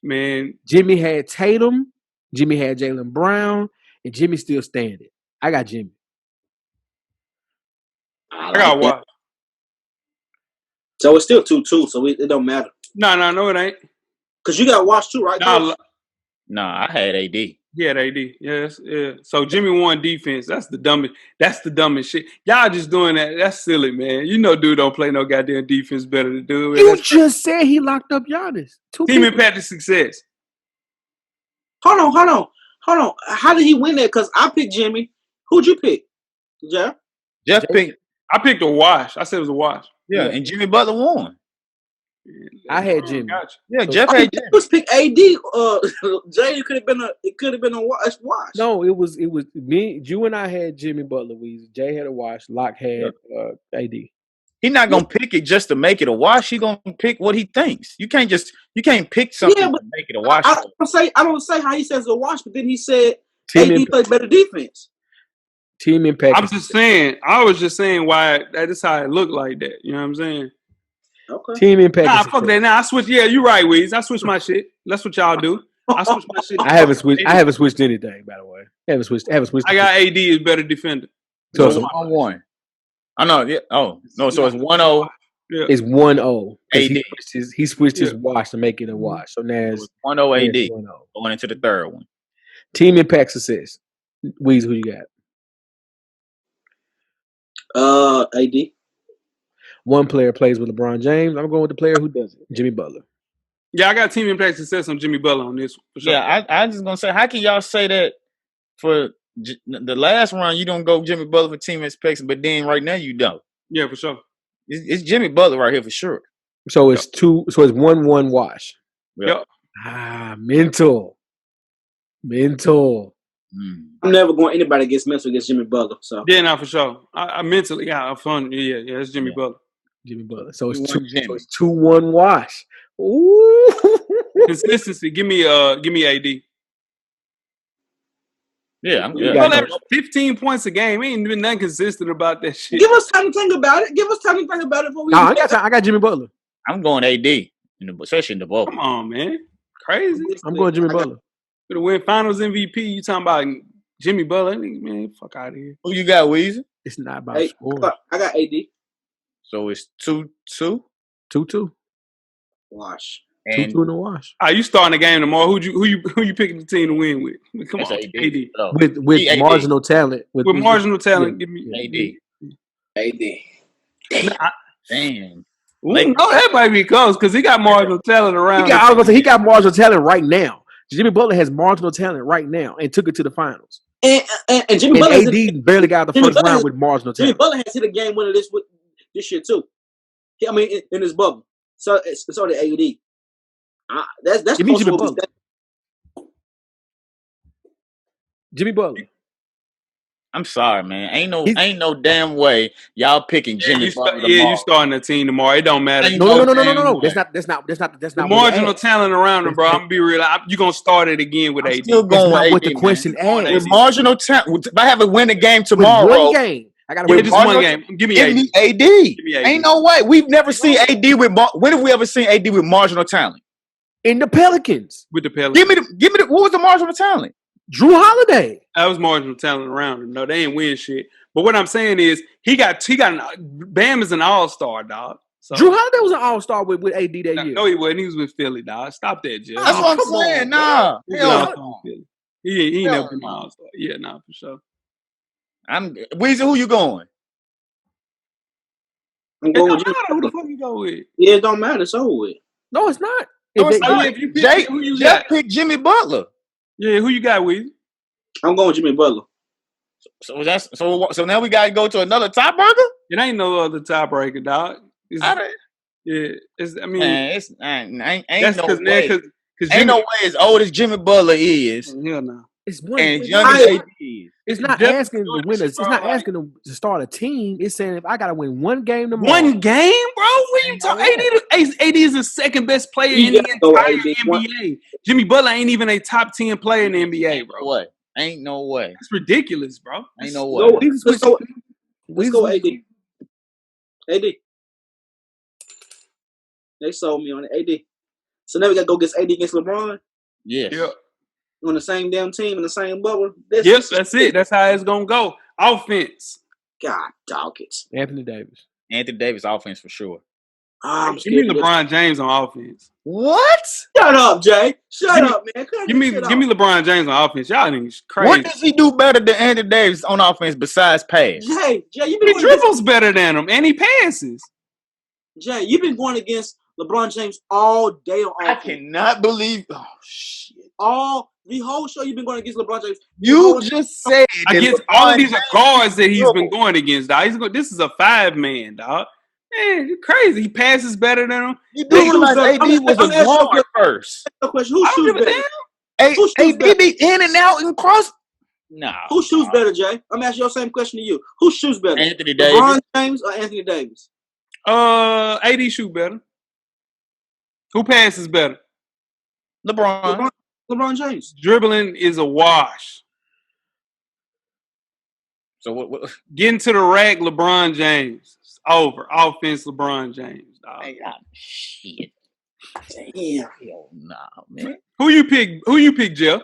Man. Jimmy had Tatum. Jimmy had Jaylen Brown. And Jimmy's still standing. I got Jimmy. I got Wash. So it's still 2-2, so it don't matter. No, it ain't. Because you got Wash too, right? No, I had AD. Yeah, AD. Yes, yeah. So Jimmy won defense. That's the dumbest shit. Y'all just doing that. That's silly, man. You know dude don't play no goddamn defense better than dude. You just said he locked up Giannis. Team impact to success. Hold on. How did he win that? Because I picked Jimmy. Who'd you pick? Jeff picked. I picked a wash. I said it was a wash. Yeah, and Jimmy Butler won. I had Jimmy. Gotcha. Yeah, Jeff had Jimmy. Let's pick AD. Jay, it could have been a wash. No, it was me. You and I had Jimmy Butler. Jay had a wash. Locke had AD. He's not gonna pick it just to make it a wash. He's gonna pick what he thinks. You can't pick something to make it a wash. I don't say how he says a wash, but then he said AD plays better defense. Team impact. I was just saying why that is how it looked like that. You know what I'm saying? Okay. Team impact. Nah, fuck that. Nah, I switched. Yeah, you're right, Weez. I switched my shit. That's what y'all do. I switched my shit. I haven't switched anything, by the way. I haven't switched. I got AD as better defender. So it's 1-1. I know. Yeah. Oh no. So it's 1-0. Yeah. It's 1-0. AD. He switched his wash to make it a wash. So now it's 1-0 AD. Going into the third one. Team impact success. Weez, who you got? AD. One player plays with LeBron James. I'm going with the player who doesn't. Jimmy Butler. Yeah, I got team impact success on Jimmy Butler on this one. For sure. Yeah, I just gonna say, how can y'all say that for the last round you don't go Jimmy Butler for team impact, but then right now you don't? Yeah, for sure. It's Jimmy Butler right here for sure. So it's 1-1 wash. Yep. Mental. I'm never going anybody against Jimmy Butler. So yeah, no, for sure. I mentally got fun. Yeah, it's Jimmy Butler. Jimmy Butler. So it's 2-1 wash. Ooh. Consistency. Give me AD. Yeah, I'm good. Butler 15 points a game. Ain't been that consistent about that shit. Give us time to think about it. Before we. I got Jimmy Butler. I'm going AD, especially in the bubble. Come on, man. Crazy. I'm going Jimmy Butler. For the win Finals MVP, you talking about Jimmy Butler? Man, fuck out of here. Who you got, Weezy? It's not about scoring. I got AD. So it's 2-2? 2-2. Wash. 2-2 in the wash. You starting the game tomorrow? Who you picking the team to win with? Come on, AD. Oh. With AD. Marginal talent. With marginal talent, give me AD. Damn. No, that might be close because he got marginal talent around. I was gonna say he got marginal talent right now. Jimmy Butler has marginal talent right now and took it to the finals. And Jimmy Butler AD barely got out the first round with marginal talent. Jimmy Butler has hit a game winner this year too. I mean, in his bubble. So did AD. That's Give me Jimmy Butler. Jimmy Butler. I'm sorry, man. Ain't no damn way y'all picking Jimmy Butler tomorrow. You starting the team tomorrow. It don't matter. No. That's not. The marginal talent around him, bro. I'm gonna be real. You gonna start it again with AD. Still going that's not with what AD, the question asked. With marginal talent, if I have a winning game tomorrow, with one game. I got to win just one game. Give me AD. Ain't no way. We've never seen AD with. When have we ever seen AD with marginal talent? In the Pelicans. With the Pelicans. Give me the. What was the marginal talent? Drew Holiday. That was marginal talent around him. No, they ain't win shit. But what I'm saying is Bam is an all-star, dog. So, Drew Holiday was an all-star with AD that year. No, he wasn't. He was with Philly, dog. Stop that, Jeff. That's what I'm saying. Nah. He never been an all-star. Yeah, nah, for sure. Weezy, who you going? I'm going with Jimmy. Who the fuck you go with? Yeah, it don't matter. It's over with. No, it's not. No, it's they- not. if you pick Jay, who you Jeff got? picked Jimmy Butler. Yeah, who you got, Weezy? I'm going with Jimmy Butler. So now we gotta go to another tiebreaker. It ain't no other tiebreaker, dog. I mean, Man, it's ain't that's no because way. because Ain't Jimmy. no way as old as Jimmy Butler is Hell no. It's one. and as It's young as I- AD is. not Jeff asking is the doing winners. this It's shit, not bro, like, asking them to start a team. It's saying if I gotta win one game tomorrow. one game, bro. What you Ain't no talking? AD is the second best player You in the gotta go entire AD. NBA. Jimmy Butler ain't even a top 10 player in the NBA, Ain't no bro. way. Ain't no way. That's ridiculous, bro. Ain't no Go, way. let's go. Let's go AD. AD. They sold me on AD. So now we gotta go against AD against LeBron Yes. Yep. on the same damn team in the same bubble. Yep, that's it. That's how it's gonna go. Offense. God dog it. Anthony Davis. Anthony Davis offense for sure. I'm Give me scared. LeBron James on offense. What? Shut up, Jay. Shut Give me- up, man. Cut Give this shit me off. LeBron James on offense. Y'all niggas crazy. What does he do better than Anthony Davis on offense besides pass? Jay, you've been He going against, dribbles better than him, and he passes. Jay, you've been going against LeBron James all day on I offense. cannot believe. Oh shit! The whole show you've been going against LeBron James. You just said that Against LeBron all of these are James guards that he's been dribble. going against, dog. This is a 5-man, dog. Man, you're crazy. He passes better than him. You do Who shoots realize better? AD I'm was asking a you a guard first. question. Who I don't shoots give a better? damn. Who shoots AD better? be in and out and cross. Nah. Who shoots better, Jay? I'm asking your same question to you. Who shoots better? Anthony LeBron Davis. James or Anthony Davis? AD shoot better. Who passes better? LeBron. LeBron James. Dribbling is a wash. So what? Getting to the rack, LeBron James. It's over. Offense, LeBron James, dog. Shit. Damn. Hell nah, man. Who you pick, Jeff?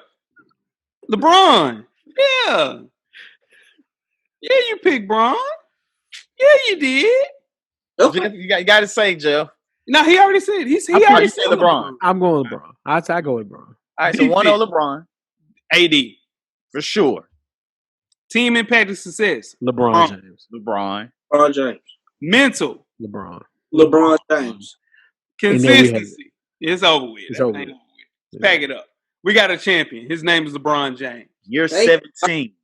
LeBron. Yeah. Yeah, you picked Bron. Yeah, you did. Okay. Jeff, you got to say, Jeff. No, he already said. He You already said said LeBron. I'm going LeBron. I go with LeBron. All right, so Defense. 1-0 LeBron AD. for sure. Team impact and success. LeBron James. LeBron. LeBron James. Mental. LeBron. LeBron James. And then we have Consistency. It's over with. It's That over ain't with. over with. Pack it up. We got a champion. His name is LeBron James. You're Hey. 17.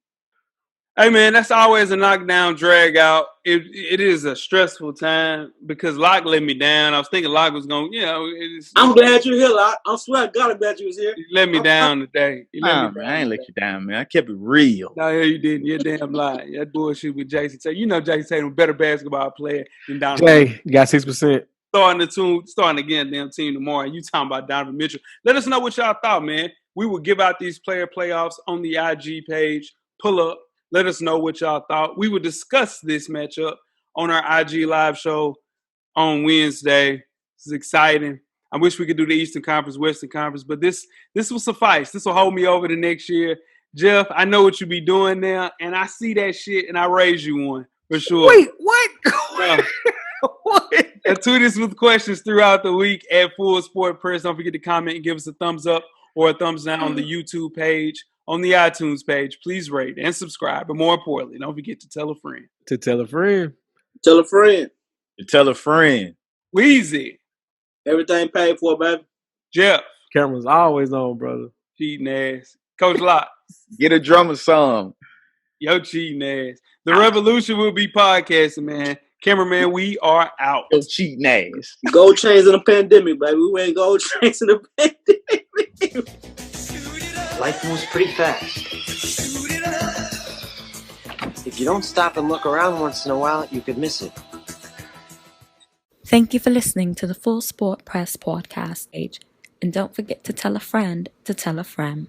Hey man, that's always a knockdown, drag out. It is a stressful time because Locke let me down. I was thinking Locke was going, I'm glad you're here, Locke. I swear to God, I'm glad you was here. he let me down today. He let Nah, me man, down. I ain't let you down, man. I kept it real. No, you didn't. You're damn lie. That bullshit with Jason Tatum. You know Jason Tatum, better basketball player than Donovan Mitchell. Jay, you got 6%. Starting again, damn team tomorrow. And you talking about Donovan Mitchell. Let us know what y'all thought, man. We will give out these player playoffs on the IG page. Pull up. Let us know what y'all thought. We will discuss this matchup on our IG live show on Wednesday. This is exciting. I wish we could do the Eastern Conference, Western Conference, but this will suffice. This will hold me over the next year. Jeff, I know what you be doing now, and I see that shit, and I raise you one for sure. Wait, what? What? Tweet us with questions throughout the week at Full Sport Press. Don't forget to comment and give us a thumbs up or a thumbs down on the YouTube page, on the iTunes page. Please rate and subscribe. But more importantly, don't forget to tell a friend. To tell a friend. Tell a friend. Tell a friend. Weezy. Everything paid for, baby. Jeff. Camera's always on, brother. Cheating ass. Coach Locke. Get a drummer song. Yo, cheating ass. The revolution will be podcasting, man. Cameraman, we are out. Yo, cheating ass. Gold chains in the pandemic, baby. We ain't gold chains in the pandemic. Life moves pretty fast. If you don't stop and look around once in a while, you could miss it. Thank you for listening to the Full Sport Press podcast page. And don't forget to tell a friend to tell a friend.